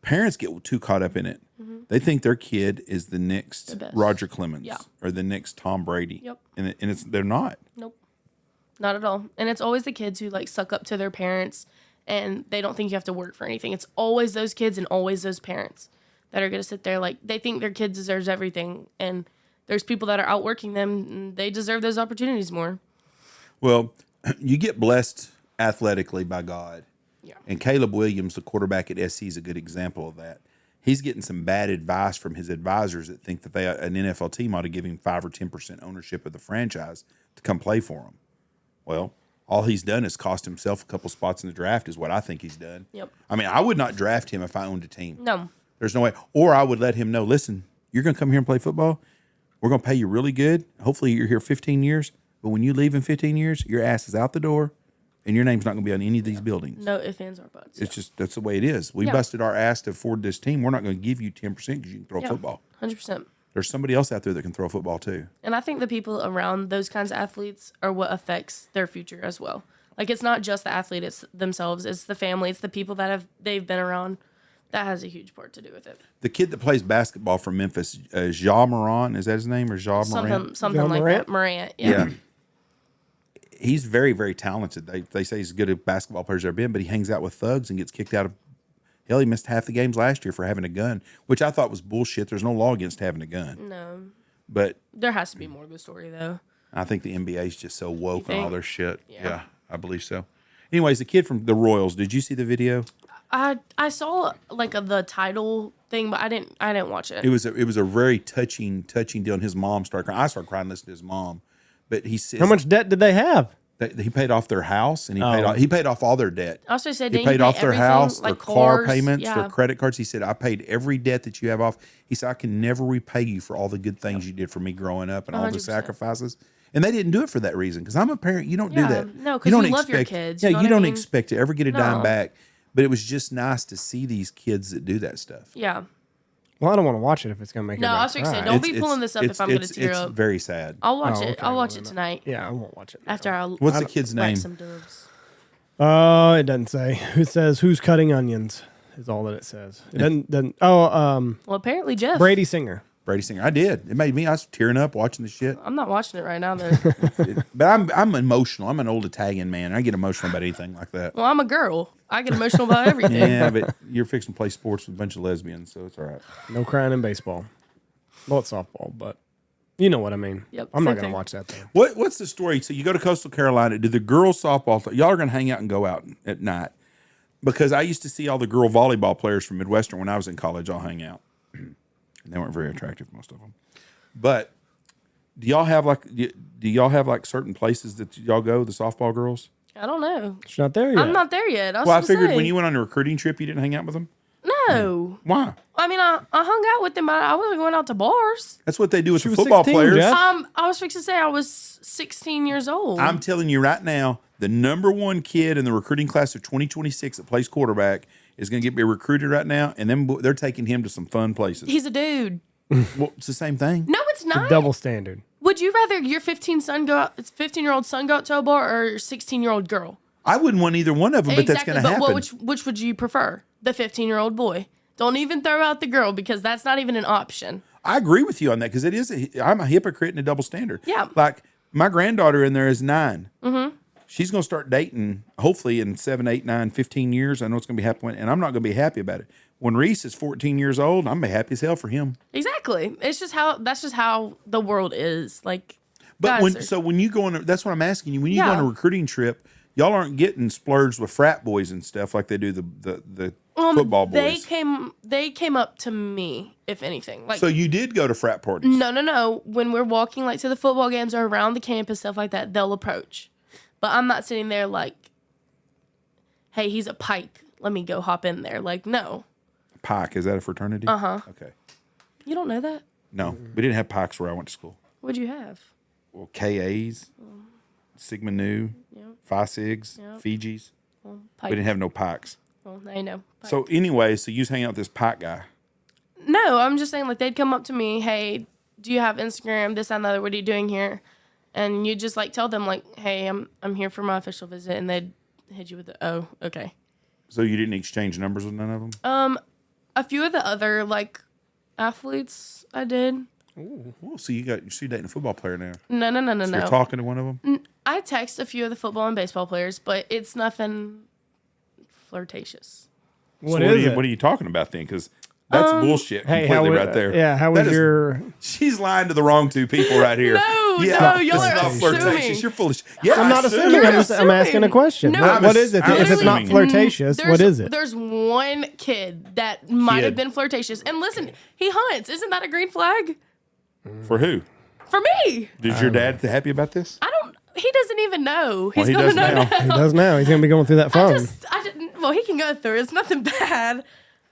Parents get too caught up in it. Mm-hmm. They think their kid is the next best. Roger Clemens Yeah. or the next Tom Brady. Yep. And they're not. Nope. Not at all. And it's always the kids who like suck up to their parents and they don't think you have to work for anything. It's always those kids and always those parents that are going to sit there like they think their kid deserves everything. And there's people that are outworking them and they deserve those opportunities more. Well, you get blessed athletically by God. Yeah. And Caleb Williams, the quarterback at SC, is a good example of that. He's getting some bad advice from his advisors that think that an NFL team ought to give him 5 or 10% ownership of the franchise to come play for him. Well, all he's done is cost himself a couple spots in the draft is what I think he's done. Yep. I mean, I would not draft him if I owned a team. No. There's no way. Or I would let him know, listen, you're going to come here and play football. We're going to pay you really good. Hopefully you're here 15 years. But when you leave in 15 years, your ass is out the door and your name's not going to be on any of these buildings. No ifs, ands, or buts. It's just, that's the way it is. We Yeah. busted our ass to afford this team. We're not going to give you 10% because you can throw football. 100%. There's somebody else out there that can throw football too. And I think the people around those kinds of athletes are what affects their future as well. Like, it's not just the athlete, it's themselves, it's the family, it's the people that they've been around. That has a huge part to do with it. The kid that plays basketball from Memphis, Ja Morant, is that his name, or Ja Morant? Something Ja like Morant? that. Morant, yeah. He's very, very talented. They say he's as good a basketball player as ever been, but he hangs out with thugs and gets kicked out of. Hell, he missed half the games last year for having a gun, which I thought was bullshit. There's no law against having a gun. No. But There has to be more to the story, though. I think the NBA is just so woke on all think? their shit. Yeah. I believe so. Anyways, the kid from the Royals, did you see the video? I saw like the title thing, but I didn't watch it. It was a very touching deal. And his mom started crying. I started crying listening to his mom. But he says How much debt did they have? he paid off their house, and he paid off all their debt. I also said He paid off their house, their car payments, yeah. their credit cards. He said, I paid every debt that you have off. He said, I can never repay you for all the good things you did for me growing up and all the 100%. sacrifices. And they didn't do it for that reason. Because I'm a parent. You don't do that. No, 'cause don't you love your kids, Yeah, you know you what I don't mean? expect to ever get a dime No. back. But it was just nice to see these kids that do that stuff. Yeah. Well, I don't want to watch it if it's going to make No, I was everybody fixing cry. Don't be pulling this up if I'm going to tear up. It's very sad. I'll watch Oh, it. okay, I'll watch well, it then tonight Yeah, I won't watch it. now. after I What's the kid's whack name? some dubs. It doesn't say. It says who's cutting onions is all that it says. It doesn't. Well, apparently Jeff. Brady Singer. Brady Singer. I did. It made me. I was tearing up watching the shit. I'm not watching it right now though. But I'm emotional. I'm an old Italian man. I get emotional about anything like that. Well, I'm a girl. I get emotional about everything. Yeah, but you're fixing to play sports with a bunch of lesbians, so it's all right. No crying in baseball. Well, it's softball, but you know what I mean. Yep, I'm not same going thing. to watch that thing. What's the story? So you go to Coastal Carolina. Do the girls softball? Y'all are going to hang out and go out at night, because I used to see all the girl volleyball players from Midwestern when I was in college all hang out. And they weren't very attractive, most of them. But do y'all have like certain places that y'all go? The softball girls. I don't know. It's not there yet. I'm not there yet. Well, I figured when you went on a recruiting trip, you didn't hang out with them. No. Why? I mean, I hung out with them. I wasn't going out to bars. That's what they do with She the was football 16, players. Jeff. I was fixing to say I was 16 years old. I'm telling you right now, the number one kid in the recruiting class of 2026 that plays quarterback is going to be recruited right now, and then they're taking him to some fun places. He's a dude. Well, it's the same thing. No, it's not. Double standard. Would you rather your 15-year-old son go out to a bar or your 16-year-old girl? I wouldn't want either one of them, but that's going to happen. But which would you prefer? The 15-year-old boy. Don't even throw out the girl because that's not even an option. I agree with you on that because it is. I'm a hypocrite and a double standard. Yeah. Like my granddaughter in there is 9. Mm-hmm. She's going to start dating hopefully in 7, 8, 9, 15 years. I know it's going to be happy, and I'm not going to be happy about it. When Reese is 14 years old, I'm going to be happy as hell for him. Exactly. It's just that's just how the world is. Like, But guys when you go on, that's what I'm asking you. When you go on a recruiting trip, y'all aren't getting splurged with frat boys and stuff like they do the football boys. They came up to me, if anything. Like, So you did go to frat parties? no. When we're walking like to the football games or around the campus, stuff like that, they'll approach. But I'm not sitting there like, hey, he's a Pike. Let me go hop in there. Like, no. Pike, is that a fraternity? Uh-huh. Okay. You don't know that? No, we didn't have Pikes where I went to school. What'd you have? Well, KAs, Sigma Nu, Phi Sigs, Fijis. Pike. We didn't have no Pikes. Well, now you know. Pike. So anyway, so you was hanging out with this Pike guy. No, I'm just saying, like, they'd come up to me, hey, do you have Instagram, this, that, and the other, what are you doing here? And you just, like, tell them, like, hey, I'm here for my official visit, and they'd hit you with the, oh, okay. So you didn't exchange numbers with none of them? A few of the other, like, athletes I did. Ooh, so you're dating a football player now. No. So you're talking to one of them? I text a few of the football and baseball players, but it's nothing flirtatious. What is it? What are you talking about then? Because that's bullshit Hey, completely how, right there. Yeah, how That was is- your... She's lying to the wrong two people right here. No, y'all it's are not flirtatious. assuming. You're foolish. Yeah, I'm not assuming. You're I'm asking a question. No. What is it? I'm If it's not assuming. flirtatious, what is it? There's one kid that might have Kid. been flirtatious. And listen, he hunts. Isn't that a green flag? For who? For me. Is your dad happy about this? He doesn't even know. He's he gonna does know now. now. He does now. He's going to be going through that phone. Well, he can go through. It's nothing bad.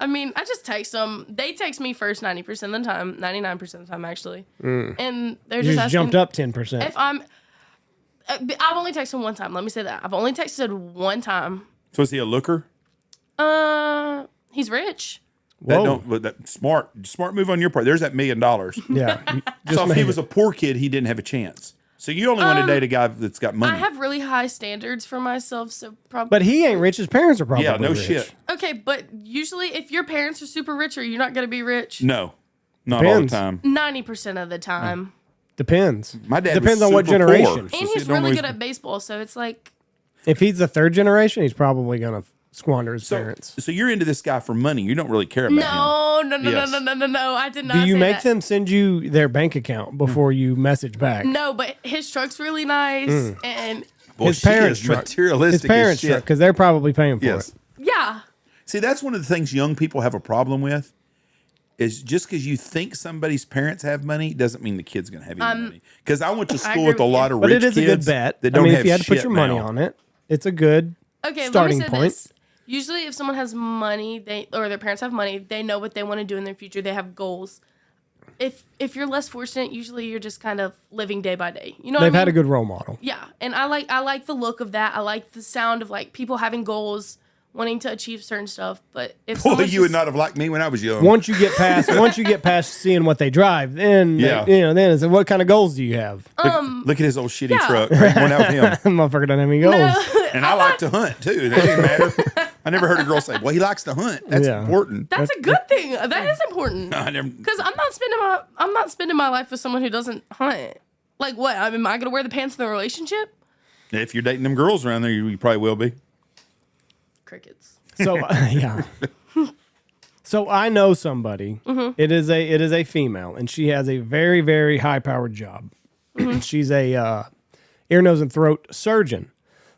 I mean, I just text them. They text me first 90% of the time, 99% of the time, actually. And they're You just just asking jumped up 10%. if I'm. I've only texted him one time. Let me say that. I've only texted one time. So is he a looker? He's rich. That smart move on your part. There's that $1 million. Yeah. So if he was a poor kid, he didn't have a chance. So you only want to date a guy that's got money. I have really high standards for myself, so probably. But he ain't rich. His parents are probably yeah, no rich. shit. Okay, but usually if your parents are super rich, are you not going to be rich? No, not Depends. all the time. 90% of the time. Depends. My dad Depends was on what super generation. poor, so And see, he's don't really always- good at baseball, so it's like. If he's the third generation, he's probably going to squander his parents. So you're into this guy for money. You don't really care about him. No. Yes. No. I did not Do you say make that. them send you their bank account before you message back? No, but his truck's really nice, and Boy, His she parents' is truck. materialistic His parents' as truck, shit. because they're probably paying for Yes. it. yeah. See, that's one of the things young people have a problem with. Is just because you think somebody's parents have money doesn't mean the kid's going to have any money. Because I went to school with a lot of But rich it is kids a good bet. that don't have if you had to put shit your money now. on it, it's a good starting point. This. Usually, if someone has money, or their parents have money, they know what they want to do in their future. They have goals. If you're less fortunate, usually you're just kind of living day by day. You know, They've what I mean? had a good role model. Yeah, and I like the look of that. I like the sound of like people having goals, wanting to achieve certain stuff. But if Boy, someone's you would just- not have liked me when I was young. Once you get past seeing what they drive, then Yeah. then it's what kind of goals do you have? Look at his old shitty yeah. truck. Right, one out of him. Motherfucker doesn't have any goals. And I like to hunt too. That didn't matter. I never heard a girl say, "Well, he likes to hunt." That's Yeah. important. That's a good thing. That is important. I never. Because I'm not spending my life with someone who doesn't hunt. Like what? I mean, am I gonna wear the pants in the relationship? If you're dating them girls around there, you probably will be. Crickets. So yeah. So I know somebody. It is a female, and she has a very, very high powered job. She's a ear, nose, and throat surgeon.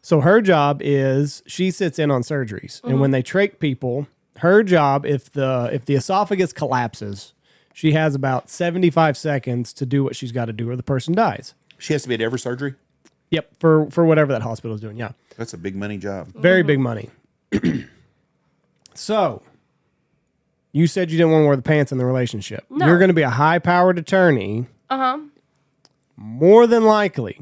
So her job is she sits in on surgeries, and when they trach people, her job if the esophagus collapses, she has about 75 seconds to do what she's got to do, or the person dies. She has to be at every surgery. Yep, for whatever that hospital is doing. Yeah, That's a big money job. very big money. So, you said you didn't want to wear the pants in the relationship. No. You're going to be a high-powered attorney. Uh-huh. More than likely,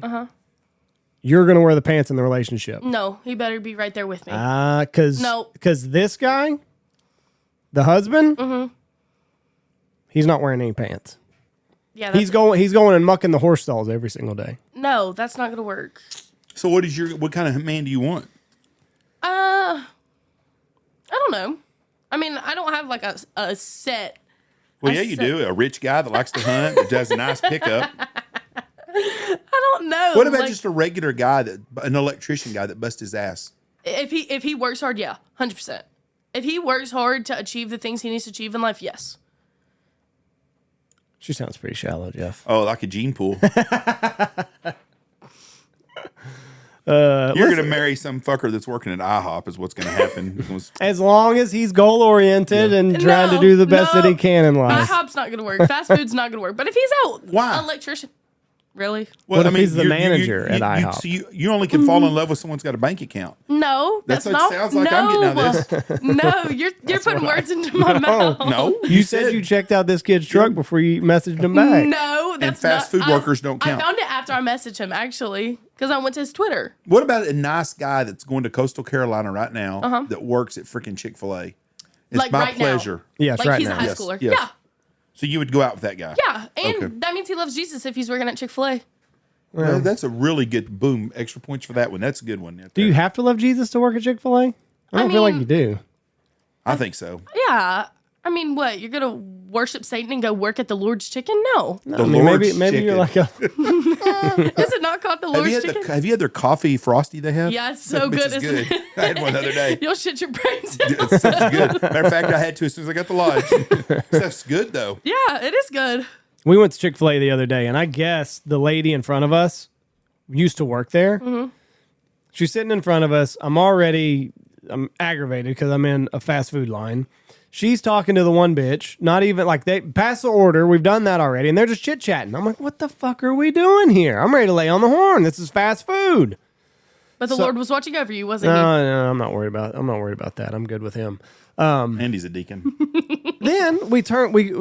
you're going to wear the pants in the relationship. No, he better be right there with me. Because No. this guy, the husband, he's not wearing any pants. Yeah, He's going and mucking the horse stalls every single day. No, that's not gonna work. So, what kind of man do you want? I don't know. I mean, I don't have like a set. Well, yeah, you do. A rich guy that likes to hunt, that does a nice pickup. I don't know. What about like, just a regular guy an electrician guy that busts his ass? if he works hard? Yeah, 100%. If he works hard to achieve the things he needs to achieve in life, yes. She sounds pretty shallow, Jeff. Oh, like a gene pool. You're going to marry some fucker that's working at IHOP is what's going to happen. As long as he's goal oriented and trying to No, do the best that he no. can in life. IHOP's not gonna work. Fast food's not gonna work. But if he's out, Why? electrician, really? What if he's the manager at IHOP? So you only can fall in love with someone's got a bank account. No, that's what it not. sounds like no, I'm getting out of this. No, you're putting words into my mouth. No, You said you checked out this kid's truck before you messaged him back. No, that's fast not, food workers don't count. I found it after I messaged him actually because I went to his Twitter. What about a nice guy that's going to Coastal Carolina right now that works at freaking Chick-fil-A? It's Like my right now. pleasure. Yes, Like right he's now. a high Yes, schooler. yes. Yeah, So you would go out with that guy? yeah, and Okay. that means he loves Jesus if he's working at Chick-fil-A. Well, that's a really good boom. Extra points for that one. That's a good one. Do you have to love Jesus to work at Chick-fil-A? I don't feel like mean- you do. I think so. Yeah, I mean, what you're gonna worship Satan and go work at the Lord's Chicken? No, The I mean, Lord's maybe you're like chicken. a is it not called the Have Lord's you, had Chicken? have you had their coffee frosty they have? Yeah, it's so That bitch good, is isn't good. I had one the other day. You'll shit your brains out. It's such good. Matter of fact, I had to as soon as I got the lodge. Stuff's good though. Yeah, it is good. We went to Chick-fil-A the other day, and I guess the lady in front of us used to work there. She's sitting in front of us. I'm aggravated because I'm in a fast food line. She's talking to the one bitch, not even like they pass the order. We've done that already. And they're just chit chatting. I'm like, what the fuck are we doing here? I'm ready to lay on the horn. This is fast food. But the Lord was watching over you, wasn't No, I'm not worried about that. I'm good with him. Andy's a deacon. Then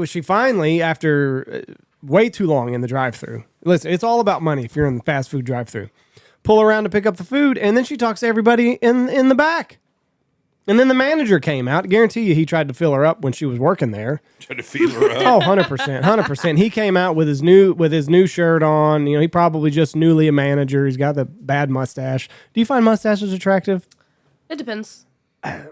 she finally, after way too long in the drive-thru. Listen, it's all about money if you're in the fast food drive-thru. Pull around to pick up the food, and then she talks to everybody in the back. And then the manager came out. I guarantee you he tried to fill her up when she was working there. Trying to feel her up. Oh, 100%. He came out with his new shirt on. You know, he probably just newly a manager. He's got the bad mustache. Do you find mustaches attractive? he? It depends.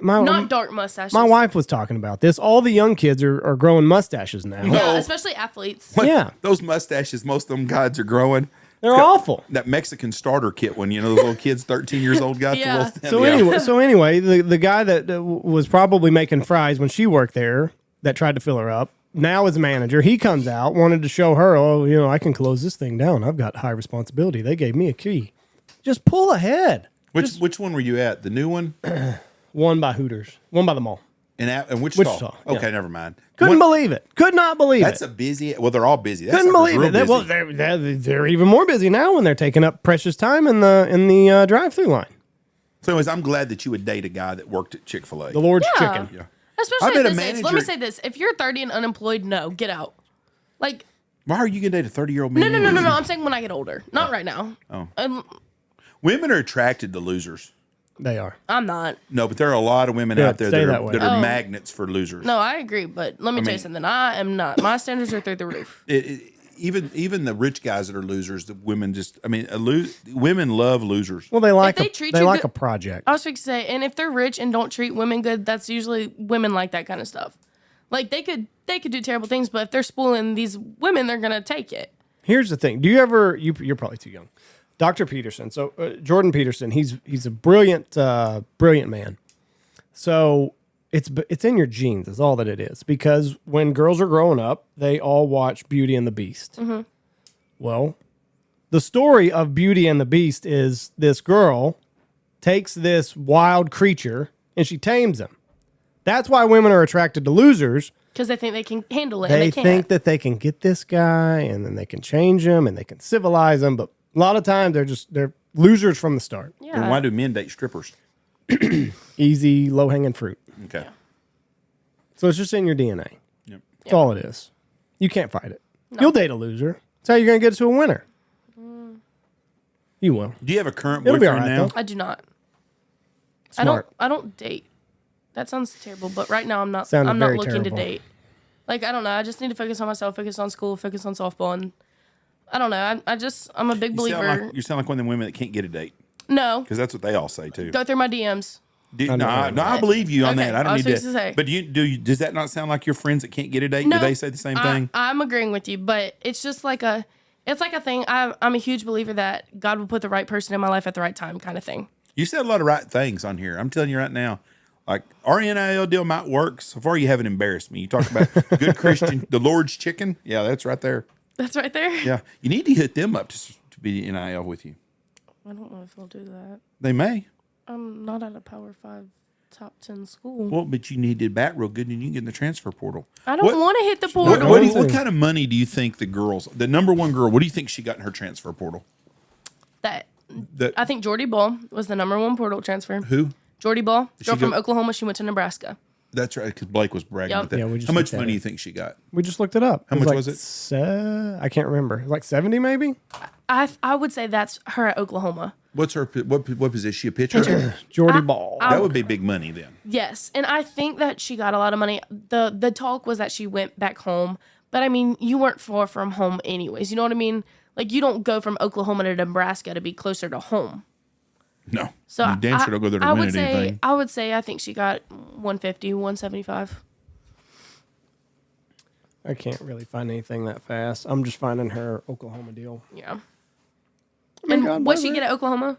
My, Not dark mustaches. my wife was talking about this. All the young kids are growing mustaches now. Yeah, No. especially athletes. Yeah. Those mustaches, most of them guys are growing. They're awful. That Mexican starter kit one, you know, those little kids, 13 years old, got Yeah. the little. So anyway, the guy that was probably making fries when she worked there, that tried to fill her up, now is a manager. He comes out, wanted to show her, oh, you know, I can close this thing down. I've got high responsibility. They gave me a key. Just pull ahead. Which one were you at? The new one? One by Hooters. One by the mall. In Wichita. Wichita, Okay, yeah. never mind. Couldn't believe it. Could not believe That's it. a busy. Well, they're all busy. That's Couldn't believe it. Real Well, busy. they're even more busy now when they're taking up precious time in the drive-through line. So, anyways, I'm glad that you would date a guy that worked at Chick-fil-A. The Lord's Yeah. chicken. Yeah. Especially I've been at a this age. Let me manager- say this: if you're 30 and unemployed, no, get out. Like, Why are you going to date a 30-year-old man? no. anyways? I'm saying when I get older, not right now. Oh. Um, Women are attracted to losers. They are. I'm not. No, but there are a lot of women Yeah, out there stay that that are, way. that are Oh. magnets for losers. No, I agree. But let me tell mean- you something. I am not. My standards are through the roof. Even the rich guys that are losers, the women just. I mean, women love losers. Well, they like they a, treat they you like good- a project. I was going to say, and if they're rich and don't treat women good, that's usually women like that kind of stuff. Like they could do terrible things, but if they're spoiling these women, they're gonna take it. Here's the thing. Do you ever? You're probably too young. Dr. Peterson. So Jordan Peterson. He's a brilliant man. So it's in your genes. Is all that it is. Because when girls are growing up, they all watch Beauty and the Beast. Mm-hmm. Well, the story of Beauty and the Beast is this girl takes this wild creature and she tames him. That's why women are attracted to losers. Because they think they can handle it. and They they can't. think that they can get this guy and then they can change him and they can civilize him. But a lot of times they're losers from the start. Yeah. And why do men date strippers? Easy, low hanging fruit. Okay. So it's just in your DNA. Yep. That's all it is. You can't fight it. You'll date a loser. That's how you're going to get to a winner. You will. Do you have a current It'll be boyfriend all right, now? though. I do not. Smart. I don't date. That sounds terrible, but right now I'm not. Sounded I'm not very looking to terrible. date. Like I don't know. I just need to focus on myself, focus on school, focus on softball, and I don't know. I'm a big believer. You sound like one of them women that can't get a date No, because that's what they all say too. go through my DMs. I believe you on Okay, that. I don't I need was to. fixing to say. But does that not sound like your friends that can't get a date? No, Do they say the same thing? I'm agreeing with you, but it's just like it's like a thing. I'm a huge believer that God will put the right person in my life at the right time, kind of thing. You said a lot of right things on here. I'm telling you right now. Like our NIL deal might work. So far, you haven't embarrassed me. You talk about good Christian, the Lord's chicken. Yeah, that's right there. That's right there. Yeah, you need to hit them up to be NIL with you. I don't know if they'll do that. They may. I'm not at a Power 5 top 10 school. Well, but you need to bat real good, and you can get in the transfer portal. I don't want to hit the What, portal. what kind of money do you think the number one girl, what do you think she got in her transfer portal? That That I think Jordy Ball was the number one portal transfer. who? Jordy Ball, she girl from go- Oklahoma. She went to Nebraska. That's right, because Blake was bragging Yep. about that. Yeah, we just How much looked at money do it. you think she got? We just looked it up. How much like was it? I can't remember. Like 70 maybe? I would say that's her at Oklahoma. What's her what position? Is she a pitcher? Jordy Ball. That would be big money then. Yes, and I think that she got a lot of money. The talk was that she went back home, but I mean, you weren't far from home anyways. You know what I mean? Like you don't go from Oklahoma to Nebraska to be closer to home. No. So you damn sure don't go there to I win would at say anything. I would say I think she got 150, 175. I can't really find anything that fast. I'm just finding her Oklahoma deal. Yeah. mean, God And what bless she her. get at Oklahoma?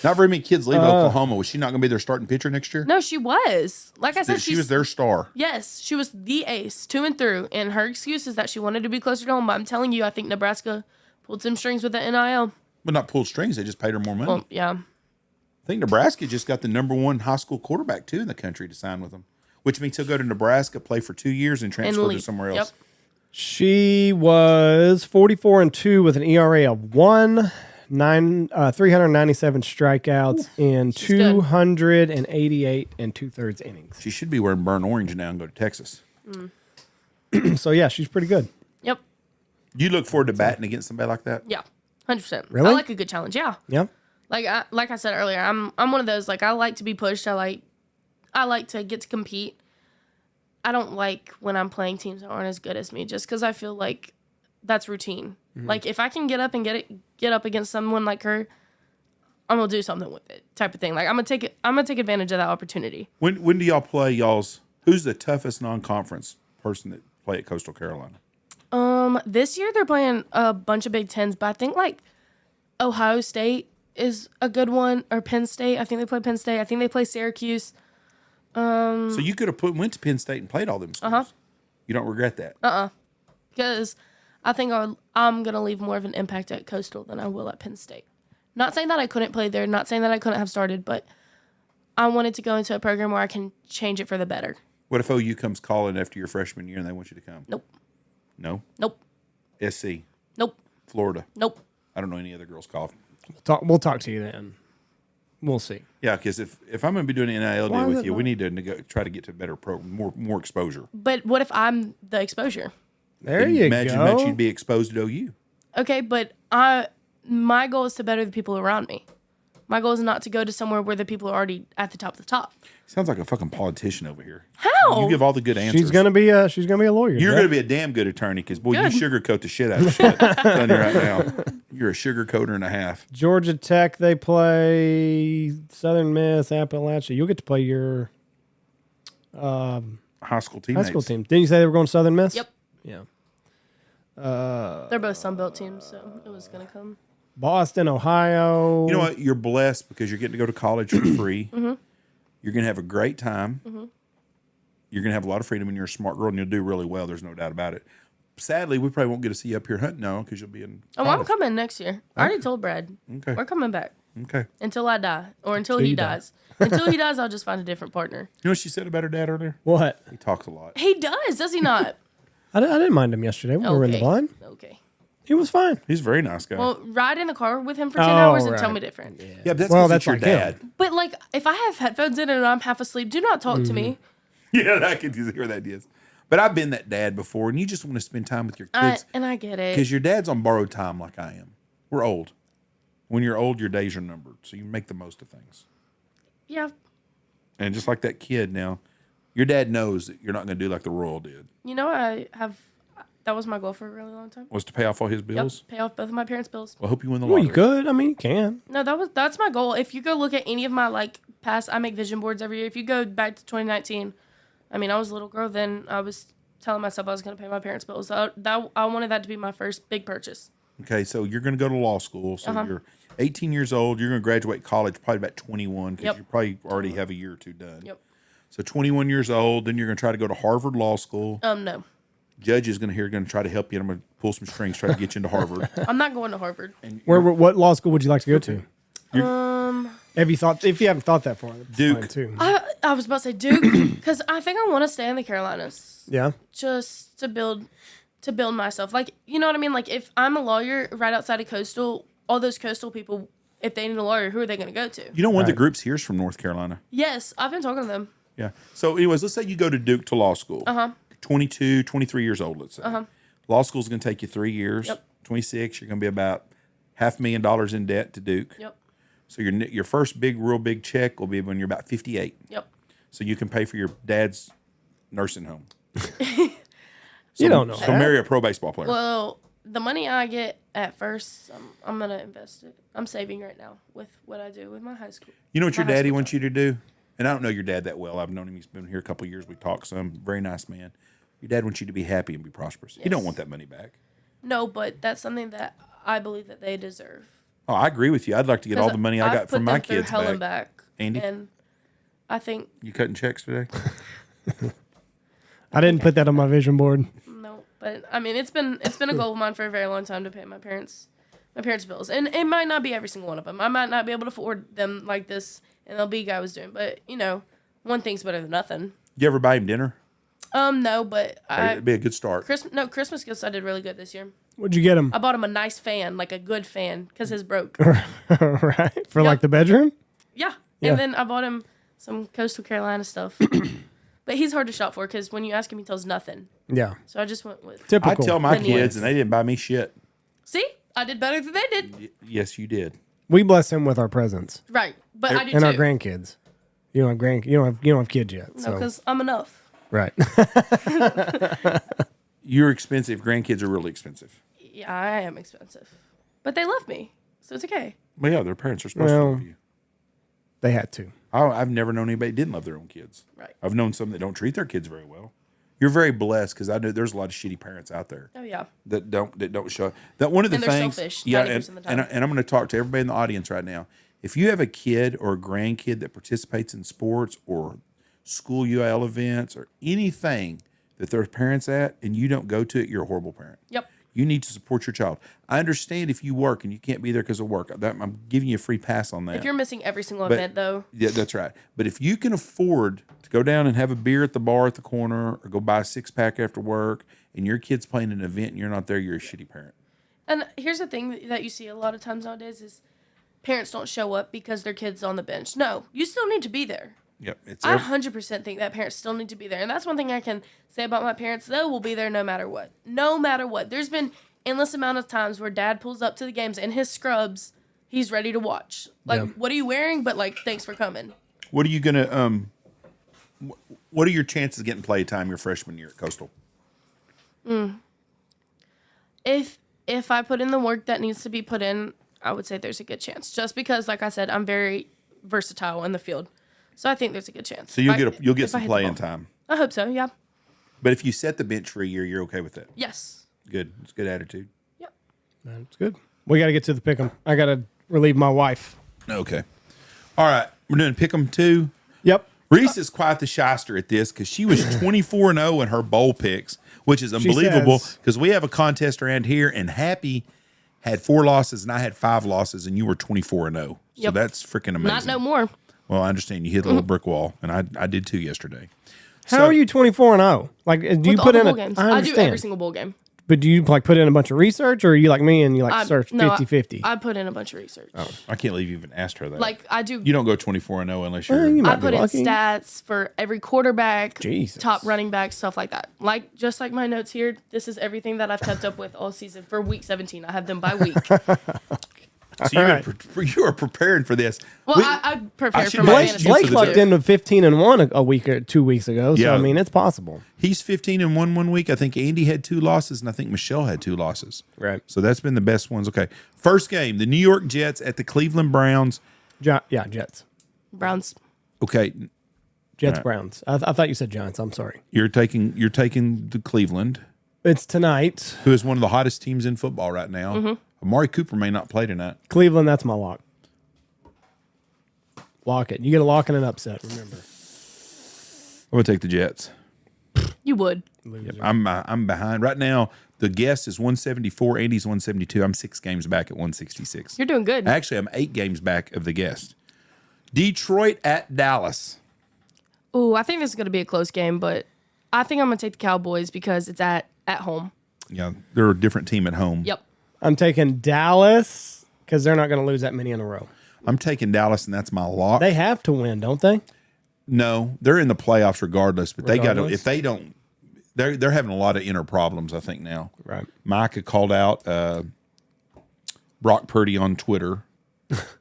Not very many kids leave Oklahoma. Was she not going to be their starting pitcher next year? No, she was. Like I said, She was their star. Yes, she was the ace, through and through. And her excuse is that she wanted to be closer to home. But I'm telling you, I think Nebraska pulled some strings with the NIL. But not pulled strings. They just paid her more money. Well, yeah. I think Nebraska just got the number one high school quarterback, too, in the country to sign with them, which means he'll go to Nebraska, play for 2 years, and transfer to leave. somewhere else. Yep. She was 44-2 with an ERA of 397 strikeouts in she's good. 288 and 2/3 innings. She should be wearing burnt orange now and go to Texas. So yeah, she's pretty good. Yep. Do you look forward to batting against somebody like that? Yeah. 100%. Really? I like a good challenge. Yeah. Yeah. Like I said earlier, I'm one of those, like, I like to be pushed. I like to get to compete. I don't like when I'm playing teams that aren't as good as me, just because I feel like that's routine. Like if I can get up and get up against someone like her, I'm gonna do something with it, type of thing. Like I'm gonna take advantage of that opportunity. When do y'all play y'all's? Who's the toughest non-conference person that play at Coastal Carolina? This year they're playing a bunch of Big Tens, but I think like Ohio State is a good one, or Penn State. I think they play Penn State. I think they play Syracuse. So you could have went to Penn State and played all them schools. You don't regret that? Because I think I'm going to leave more of an impact at Coastal than I will at Penn State. Not saying that I couldn't play there, not saying that I couldn't have started, but I wanted to go into a program where I can change it for the better. What if OU comes calling after your freshman year and they want you to come? Nope. No? Nope. SC? Nope. Florida? Nope. I don't know any other girls call. We'll talk to you then. We'll see. Yeah, because if I'm going to be doing an NIL Why deal is with it you, we not? need to try to get to a better program, more exposure. But what if I'm the exposure? There And you imagine go. that you'd be exposed at OU. Okay, but my goal is to better the people around me. My goal is not to go to somewhere where the people are already at the top of the top. Sounds like a fucking politician over here. How? You give all the good answers. She's gonna be a lawyer. You're Jeff. going to be a damn good attorney because, boy, Good. you sugarcoat the shit out of shit. I'm telling you right now. You're a sugarcoater and a half. Georgia Tech. They play Southern Miss, Appalachia. You'll get to play your High school high teammates. school team. Didn't you say they were going to Southern Miss? Yep. Yeah. They're both Sunbelt teams, so it was going to come. Boston, Ohio. You know what? You're blessed because you're getting to go to college for free. Mm-hmm. You're going to have a great time. Mm-hmm. You're going to have a lot of freedom, and you're a smart girl, and you'll do really well. There's no doubt about it. Sadly, we probably won't get to see you up here hunting now because you'll be in Oh, college. I'm coming next year. I already told Brad. Okay. We're coming back Okay. until I die or until Till he you die. dies. Until he dies, I'll just find a different partner. You know what she said about her dad earlier? What? He talks a lot. He does he not? I didn't mind him yesterday when we were in the Okay. blind. Okay. He was fine. He's a very nice guy. Well, ride in the car with him for 10 Oh, hours and tell right. me different. yeah, but that's Well, 'cause that's it's your like him. dad. But like, if I have headphones in and I'm half asleep, do not talk to me. Yeah, I can hear that. Yes. But I've been that dad before, and you just want to spend time with your kids And I get it. because your dad's on borrowed time like I am. We're old. When you're old, your days are numbered, so you make the most of things. Yeah. And just like that kid now, your dad knows that you're not going to do like the Royal did. You know, that was my goal for a really long time. Was to pay off all his bills. Yep, pay off both of my parents' bills. Well, I hope you win the Well, lottery. you could. I mean, you can. No, that's my goal. If you go look at any of my like past, I make vision boards every year. If you go back to 2019, I mean, I was a little girl then. I was telling myself I was going to pay my parents' bills. I wanted that to be my first big purchase. Okay, so you're going to go to law school. So Uh-huh. you're 18 years old. You're going to graduate college probably about 21 because Yep. you probably already have a year or two done. Yep. So 21 years old. Then you're going to try to go to Harvard Law School. No, Judge is going to try to help you. And I'm going to pull some strings, try to get you into Harvard. I'm not going to Harvard. What law school would you like to go to? Have you thought? If you haven't thought that far, that's Duke. fine, too. I was about to say Duke because I think I want to stay in the Carolinas Yeah. just to build myself. Like, you know what I mean? Like, if I'm a lawyer right outside of Coastal, all those Coastal people, if they need a lawyer, who are they going to go to? You know, one of the Right. groups here is from North Carolina. Yes, I've been talking to them. Yeah. So, anyways, let's say you go to Duke to law school. 22, 23 years old, let's say. Law school is going to take you 3 years. Yep. 26, you're going to be about $500,000 in debt to Duke. Yep. So your first real big check will be when you're about 58. Yep. So you can pay for your dad's nursing home. You don't know So that. marry a pro baseball player. Well, the money I get at first, I'm going to invest it. I'm saving right now with what I do with my high school. You know what your my high daddy school wants you to do? And I don't know your dad that well. I've known him. He's been here a couple of years. We talked some. Very nice man. Your dad wants you to be happy and be prosperous. You don't Yes. want that money back. No, but that's something that I believe that they deserve. Oh, I agree with you. I'd like to get all the money I I've got from put my them through kids hell back. and back. Andy? And I think, You cutting checks today? I didn't put that on my vision board. no, but I mean, it's been a goal of mine for a very long time to pay my parents' bills. And it might not be every single one of them. I might not be able to afford them like this and the big guy was doing. But, you know, one thing's better than nothing. You ever buy him dinner? No, but It'd be a good start. Christmas gifts I did really good this year. What'd you get him? I bought him a nice fan, like a good fan, because his broke. Right. For like the bedroom? Yeah. Yeah. And then I bought him some Coastal Carolina stuff. But he's hard to shop for because when you ask him, he tells nothing. Yeah. So I just went with. I Typical. tell my Then kids, yes. and they didn't buy me shit. See, I did better than they did. Yes, you did. We bless him with our presents Right. But I do and too. our grandkids. You don't have kids yet. No, So. because I'm enough. Right. You're expensive. Grandkids are really expensive. Yeah, I am expensive. But they love me. So it's okay. Well, yeah, their parents are supposed to Well- love you. They had to. I've never known anybody that didn't love their own kids. Right. I've known some that don't treat their kids very well. You're very blessed because I know there's a lot of shitty parents out there Oh, yeah. that don't show. That one of the And they're things, selfish yeah, 90% of the and time. I'm going to talk to everybody in the audience right now. If you have a kid or a grandkid that participates in sports or school UIL events or anything that their parents at, and you don't go to it, you're a horrible parent. Yep. You need to support your child. I understand if you work and you can't be there because of work. I'm giving you a free pass on that. If you're missing every single event, though. Yeah, that's right. But if you can afford to go down and have a beer at the bar at the corner or go buy a 6-pack after work and your kid's playing an event and you're not there, you're a shitty parent. And here's the thing that you see a lot of times nowadays is parents don't show up because their kid's on the bench. No, you still need to be there. Yep. I 100% think that parents still need to be there. And that's one thing I can say about my parents. They will be there no matter what. No matter what. There's been endless amount of times where dad pulls up to the games in his scrubs. He's ready to watch. Like, what are you wearing? But, like, thanks for coming. What are you going to, what are your chances of getting play time your freshman year at Coastal? If I put in the work that needs to be put in, I would say there's a good chance. Just because, like I said, I'm very versatile in the field. So I think there's a good chance. So you'll get some playing time. I hope so, yeah. But if you set the bench for a year, you're okay with that? Yes. Good. It's a good attitude. Yep. That's good. We got to get to the pick'em. I got to relieve my wife. Okay. All right. We're doing pick'em 2. Yep. Reese is quite the shyster at this because she was 24-0 in her bowl picks, which is unbelievable because we have a contest around here, and Happy had 4 losses and I had 5 losses, and you were 24-0. So that's freaking amazing. Not no more. Well, I understand you hit a little brick wall, and I did too yesterday. How are you 24-0? Like, do you put in bowl games. I do every single bowl game. But do you like put in a bunch of research, or are you like me and you like search 50-50? I put in a bunch of research. Oh, I can't believe you even asked her that. Like I do. You don't go 24-0 unless you're. You I put in stats for every quarterback, Jesus. top running back, stuff like that. Like just like my notes here, this is everything that I've kept up with all season for week 17. I have them by week. So you are preparing for this. Well, I prepared for my fantasy. Blake lucked into 15-1 a week or 2 weeks ago. So I mean, it's possible. He's 15-1 one week. I think Andy had 2 losses, and I think Michelle had 2 losses. Right. So that's been the best ones. Okay. First game: the New York Jets at the Cleveland Browns. Jets. Browns. Okay. Jets. Browns. I thought you said Giants. I'm sorry. You're taking the Cleveland. It's tonight. Who is one of the hottest teams in football right now. Mm-hmm. Amari Cooper may not play tonight. Cleveland, that's my lock. Lock it. You get a lock and an upset, remember. I'm going to take the Jets. You would. Yep, I'm behind. Right now, the guess is 174. Andy's 172. I'm 6 games back at 166. You're doing good. Actually, I'm 8 games back of the guest. Detroit at Dallas. Ooh, I think this is going to be a close game, but I think I'm going to take the Cowboys because it's at home. Yeah, they're a different team at home. Yep. I'm taking Dallas because they're not going to lose that many in a row. I'm taking Dallas, and that's my lock. They have to win, don't they? No, they're in the playoffs regardless. But they got to. If they don't, they're having a lot of inner problems. I think now. Right. Micah called out Brock Purdy on Twitter,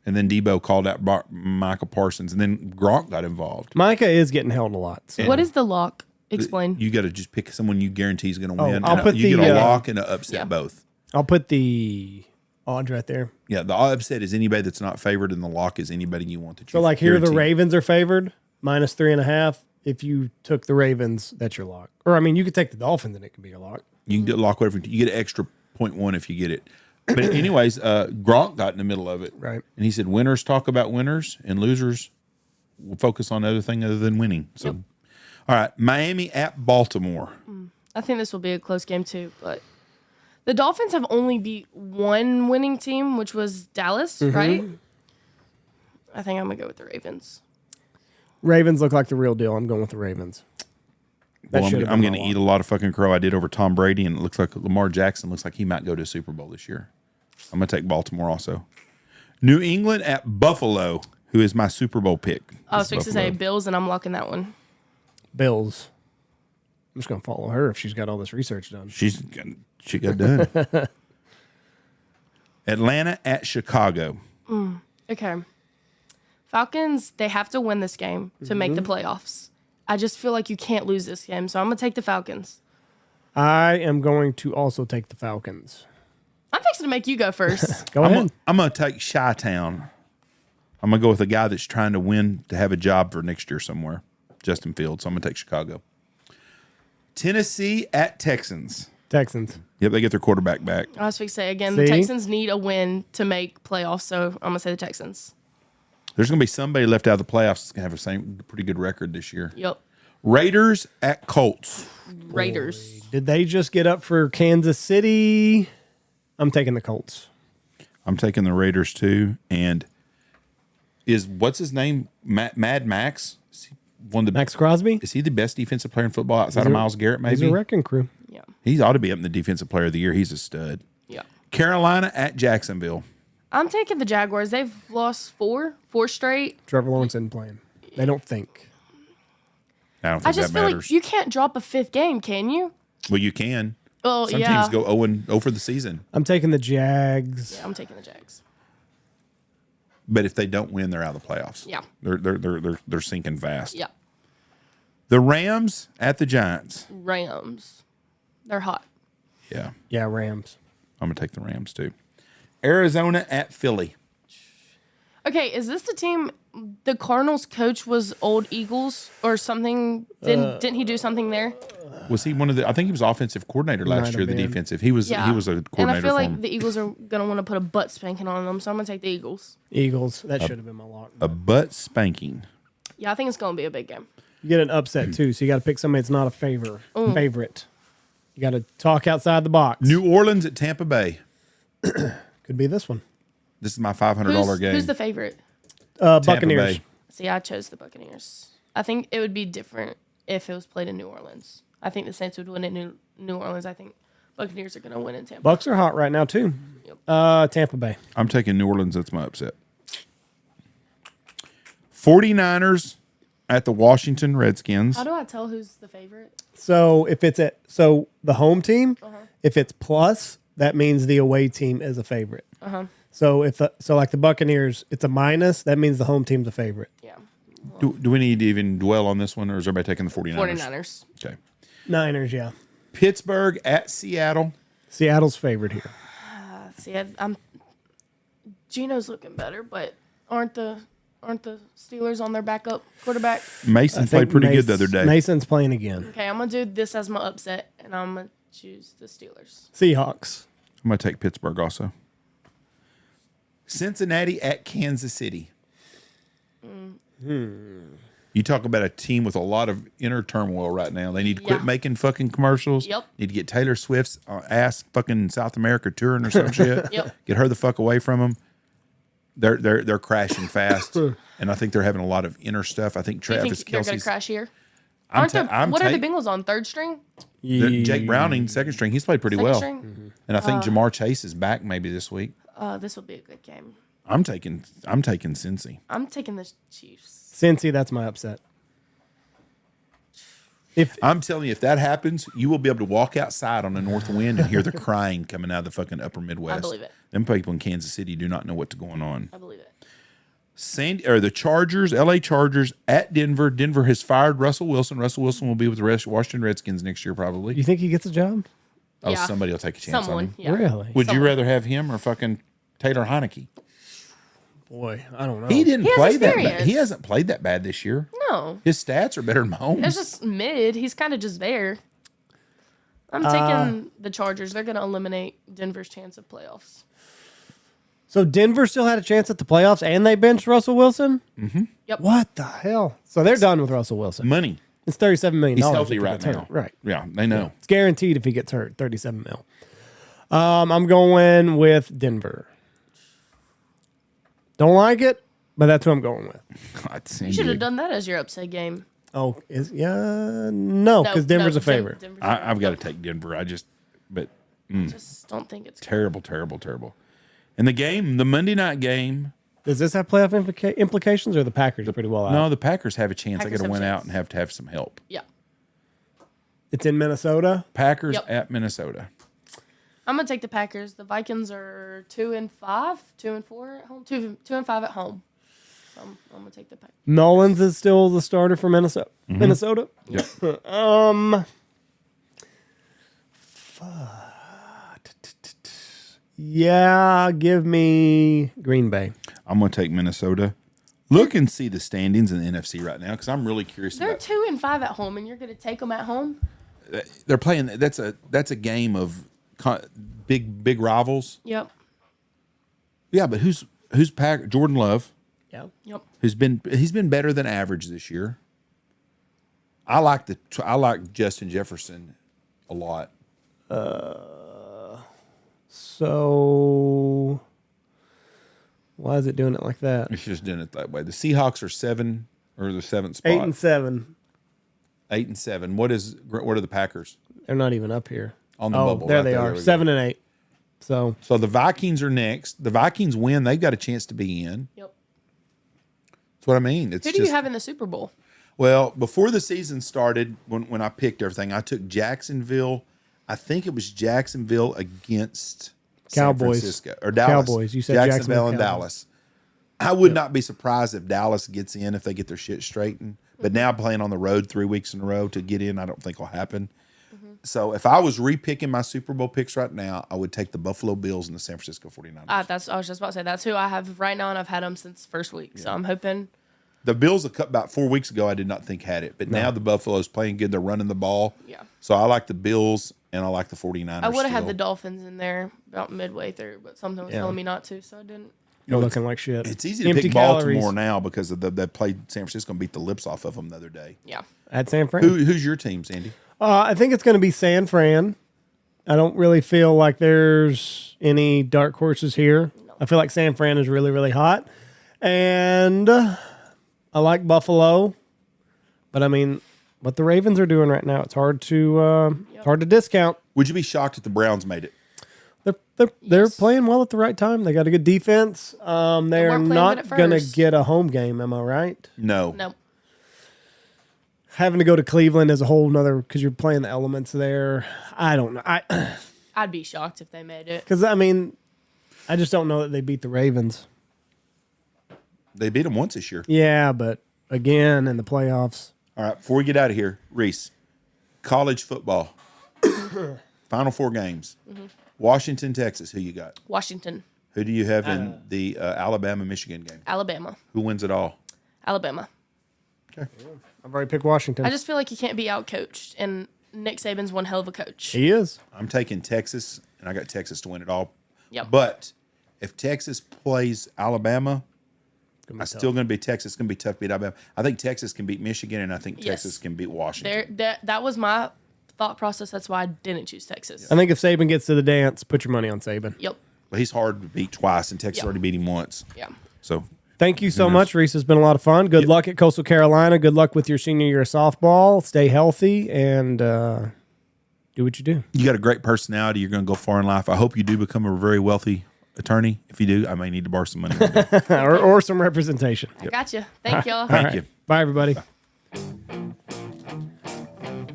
and then Debo called out Micah Parsons, and then Gronk got involved. Micah is getting held a lot. So. What is the lock? Explain. You got to just pick someone you guarantee is going to win. You get a lock and an upset both. I'll put the odds right there. Yeah, the upset is anybody that's not favored, and the lock is anybody you want to choose. So, like here, the Ravens are favored, -3.5. If you took the Ravens, that's your lock. Or, I mean, you could take the Dolphins, and it could be your lock. You can lock whatever. You get an extra 0.1 if you get it. But anyways, Gronk got in the middle of it. Right. And he said, winners talk about winners, and losers will focus on other thing other than winning. So, all right, Miami at Baltimore. I think this will be a close game, too, but the Dolphins have only beat one winning team, which was Dallas, right? I think I'm going to go with the Ravens. Ravens look like the real deal. I'm going with the Ravens. Well, I'm going to eat a lot of fucking crow. I did over Tom Brady, and it looks like Lamar Jackson looks like he might go to a Super Bowl this year. I'm going to take Baltimore also. New England at Buffalo, who is my Super Bowl pick. I was fixing to say Bills, and I'm locking that one. Bills. I'm just going to follow her if she's got all this research done. She got done. Atlanta at Chicago. Okay. Falcons, they have to win this game to make the playoffs. I just feel like you can't lose this game, so I'm going to take the Falcons. I am going to also take the Falcons. I'm fixing to make you go first. Go ahead. I'm going to take Chi-Town. I'm going to go with a guy that's trying to win to have a job for next year somewhere, Justin Fields. So I'm going to take Chicago. Tennessee at Texans. Texans. Yep, they get their quarterback back. I was fixing to say, again, the Texans need a win to make playoffs, so I'm going to say the Texans. There's going to be somebody left out of the playoffs that's going to have a pretty good record this year. Yep. Raiders at Colts. Raiders. Did they just get up for Kansas City? I'm taking the Colts. I'm taking the Raiders too. And what's his name? Mad Max? Is he one of the, Max Crosby? is he the best defensive player in football outside of Myles Garrett? He's Maybe a wrecking crew. Yeah. he ought to be up in the defensive player of the year. He's a stud. Yeah. Carolina at Jacksonville. I'm taking the Jaguars. They've lost four straight. Trevor Lawrence isn't playing. They don't think. I don't I think just that feel matters. like you can't drop a fifth game, can you? Well, you can. Oh, Some yeah. teams go 0 for the season. I'm taking the Jags. Yeah, I'm taking the Jags. But if they don't win, they're out of the playoffs. Yeah. They're sinking fast. Yeah. The Rams at the Giants. Rams. They're hot. Yeah. Yeah, Rams. I'm going to take the Rams too. Arizona at Philly. Okay, is this the team the Cardinals coach was old Eagles or something? Didn't he do something there? Was he one of the? I think he was offensive coordinator Might last have year. The been. defensive. He was. Yeah. He was a And coordinator I feel for like him. the Eagles are gonna want to put a butt spanking on them, so I'm gonna take the Eagles. Eagles. That should have been my lock. A butt spanking. Yeah, I think it's gonna be a big game. You get an upset too, so you got to pick somebody that's not a favorite. You got to talk outside the box. New Orleans at Tampa Bay. Could be this one. This is my $500 game. Who's the favorite? Buccaneers. Bay. See, I chose the Buccaneers. I think it would be different if it was played in New Orleans. I think the Saints would win in New Orleans. I think Buccaneers are gonna win in Tampa. Bucks are hot right now too. Yep. Tampa Bay. I'm taking New Orleans. That's my upset. 49ers at the Washington Redskins. How do I tell who's the favorite? So if it's the home team, if it's plus, that means the away team is a favorite. So like the Buccaneers, it's a minus. That means the home team's a favorite. Yeah, Do we need to even dwell on this one, or is everybody taking the 49ers? 49ers. Okay. Niners, yeah. Pittsburgh at Seattle. Seattle's favorite here. See, I'm Gino's looking better, but aren't the Steelers on their backup quarterback? Mason I played think pretty good the other day. Mason's playing again. Okay, I'm gonna do this as my upset, and I'm gonna choose the Steelers. Seahawks. I'm going to take Pittsburgh also. Cincinnati at Kansas City. You talk about a team with a lot of inner turmoil right now. They need to quit Yeah. making fucking commercials. Yep. Need to get Taylor Swift's ass fucking South America touring or some shit. Yep. Get her the fuck away from them. They're crashing fast, and I think they're having a lot of inner stuff. I think Do you Travis think they're gonna Kelsey's. crash here? I'm What are the Bengals on? Third string? Jake Browning, second string. He's played pretty Second well, string? and I think Jamar Chase is back maybe this week. This will be a good game. I'm taking Cincy. I'm taking the Chiefs. Cincy, that's my upset. I'm telling you, if that happens, you will be able to walk outside on the north wind and hear the crying coming out of the fucking upper Midwest. I believe it. Them people in Kansas City do not know what's going on. I believe it. The Chargers, LA Chargers at Denver. Denver has fired Russell Wilson. Russell Wilson will be with the Washington Redskins next year, probably. You think he gets a job? Oh, Yeah. somebody will take a chance on Someone, him. yeah. Really? Would you Someone. rather have him or fucking Taylor Heineke? Boy, I don't know. He didn't He has play that bad. experience. He hasn't played that bad this year. No, His stats are better than Mahomes. it's just mid. He's kind of just there. I'm taking the Chargers. They're going to eliminate Denver's chance of playoffs. So Denver still had a chance at the playoffs, and they benched Russell Wilson. Yep. What the hell? So they're done with Russell Wilson. Money. It's $37 million. He's if healthy he right gets now. hurt. Right. Yeah, they know. It's guaranteed if he gets hurt. 37 mil. I'm going with Denver. Don't like it, but that's who I'm going with. God, San You should have Diego. done that as your upset game. Oh, no, because Denver's a favorite. Denver's I've got to take Denver. Just don't think it's terrible, terrible, terrible. And the game, the Monday night game, Does this have playoff implications, or the Packers are pretty well out? no, the Packers have a chance. They Packers got to have a win out chance. and have to have some help. Yeah. It's in Minnesota. Packers Yep. at Minnesota. I'm gonna take the Packers. The Vikings are 2-5, 2-4 at home, 2-5 at home. So I'm gonna take the Packers. Nolan's is still the starter for Minnesota. Minnesota. Yep. Yeah, give me Green Bay. I'm going to take Minnesota. Look and see the standings in the NFC right now because I'm really curious They're about. 2-5 at home, and you're gonna take them at home. They're playing. That's a game of big rivals. Yep. Yeah, but who's Jordan Love, Yeah. Yep. he's been better than average this year. I like Justin Jefferson a lot. So why is it doing it like that? It's just doing it that way. The Seahawks are 7 or the 7th spot. 8-7. 8-7. What are the Packers They're not even up here. on the Oh, bubble? there right they are. we go. 7-8. So So the Vikings are next. The Vikings win. They've got a chance to be in. Yep. That's what I mean. It's Who do you have in the Super Bowl? Well, before the season started, when I picked everything, I took Jacksonville. I think it was Jacksonville against Cowboys. San Francisco or Dallas. Cowboys. You said Jacksonville Jacksonville, and Cowboys. Dallas. I would not be surprised if Dallas gets in if they get their shit straightened. But now playing on the road 3 weeks in a row to get in, I don't think will happen. So if I was repicking my Super Bowl picks right now, I would take the Buffalo Bills and the San Francisco 49ers. I was just about to say that's who I have right now, and I've had them since first week. So I'm hoping. The Bills about 4 weeks ago, I did not think had it. But now the Buffalo's playing good. They're running the ball. Yeah. So I like the Bills and I like the 49ers. I would have had still. the Dolphins in there about midway through, but something was telling me not to, so I didn't. you're looking like shit. It's easy to Empty pick calories. Baltimore now because of they played San Francisco and beat the lips off of them the other day. Yeah. At San Fran. Who's your team, Sandy? I think it's going to be San Fran. I don't really feel like there's any dark horses here. I feel like San Fran is really, really hot. And I like Buffalo. But, I mean, what the Ravens are doing right now, it's hard to discount. Would you be shocked if the Browns made it? They're playing well at the right time. They got a good defense. They're weren't playing not good at going to first. get a home game, am I right? No. No. Having to go to Cleveland is a whole nother because you're playing the elements there. I don't know. I'd be shocked if they made it. Because, I mean, I just don't know that they beat the Ravens. They beat them once this year. Yeah, but again, in the playoffs. All right, before we get out of here, Reese, college football, Final Four games. Washington, Texas, who you got? Washington, Who do you have in the Alabama-Michigan game? Alabama, Who wins it all? Alabama. Okay. I've already picked Washington. I just feel like he can't be outcoached, and Nick Saban's one hell of a coach. He is. I'm taking Texas, and I got Texas to win it all. Yep. But if Texas plays Alabama, I'm still going to be Texas. It's going to be tough to beat Alabama. I think Texas can beat Michigan, and I think Texas can beat Washington. That was my thought process. That's why I didn't choose Texas. I think if Saban gets to the dance, put your money on Saban. Yep. But he's hard to beat twice, and Texas already beat him once. Yeah. So Thank you so much, Reese. It's been a lot of fun. Good luck at Coastal Carolina. Good luck with your senior year of softball. Stay healthy and do what you do. you got a great personality. You're going to go far in life. I hope you do become a very wealthy attorney. If you do, I may need to borrow some money. or some representation. I got you. Thank y'all. Thank you. Bye, everybody.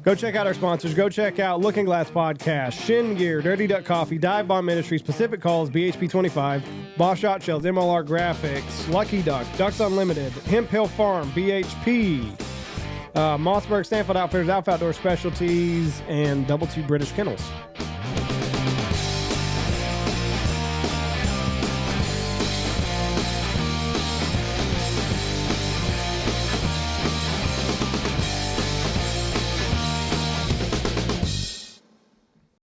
Go check out our sponsors. Go check out Looking Glass Podcast, Shin Gear, Dirty Duck Coffee, Dive Bomb Ministries, Pacific Calls, BHP 25, Bosch Shot Shells, MLR Graphics, Lucky Duck, Ducks Unlimited, Hemp Hill Farm, BHP, Mossberg, Stanfield Outfitters, Outdoor Specialties, and Double T British Kennels.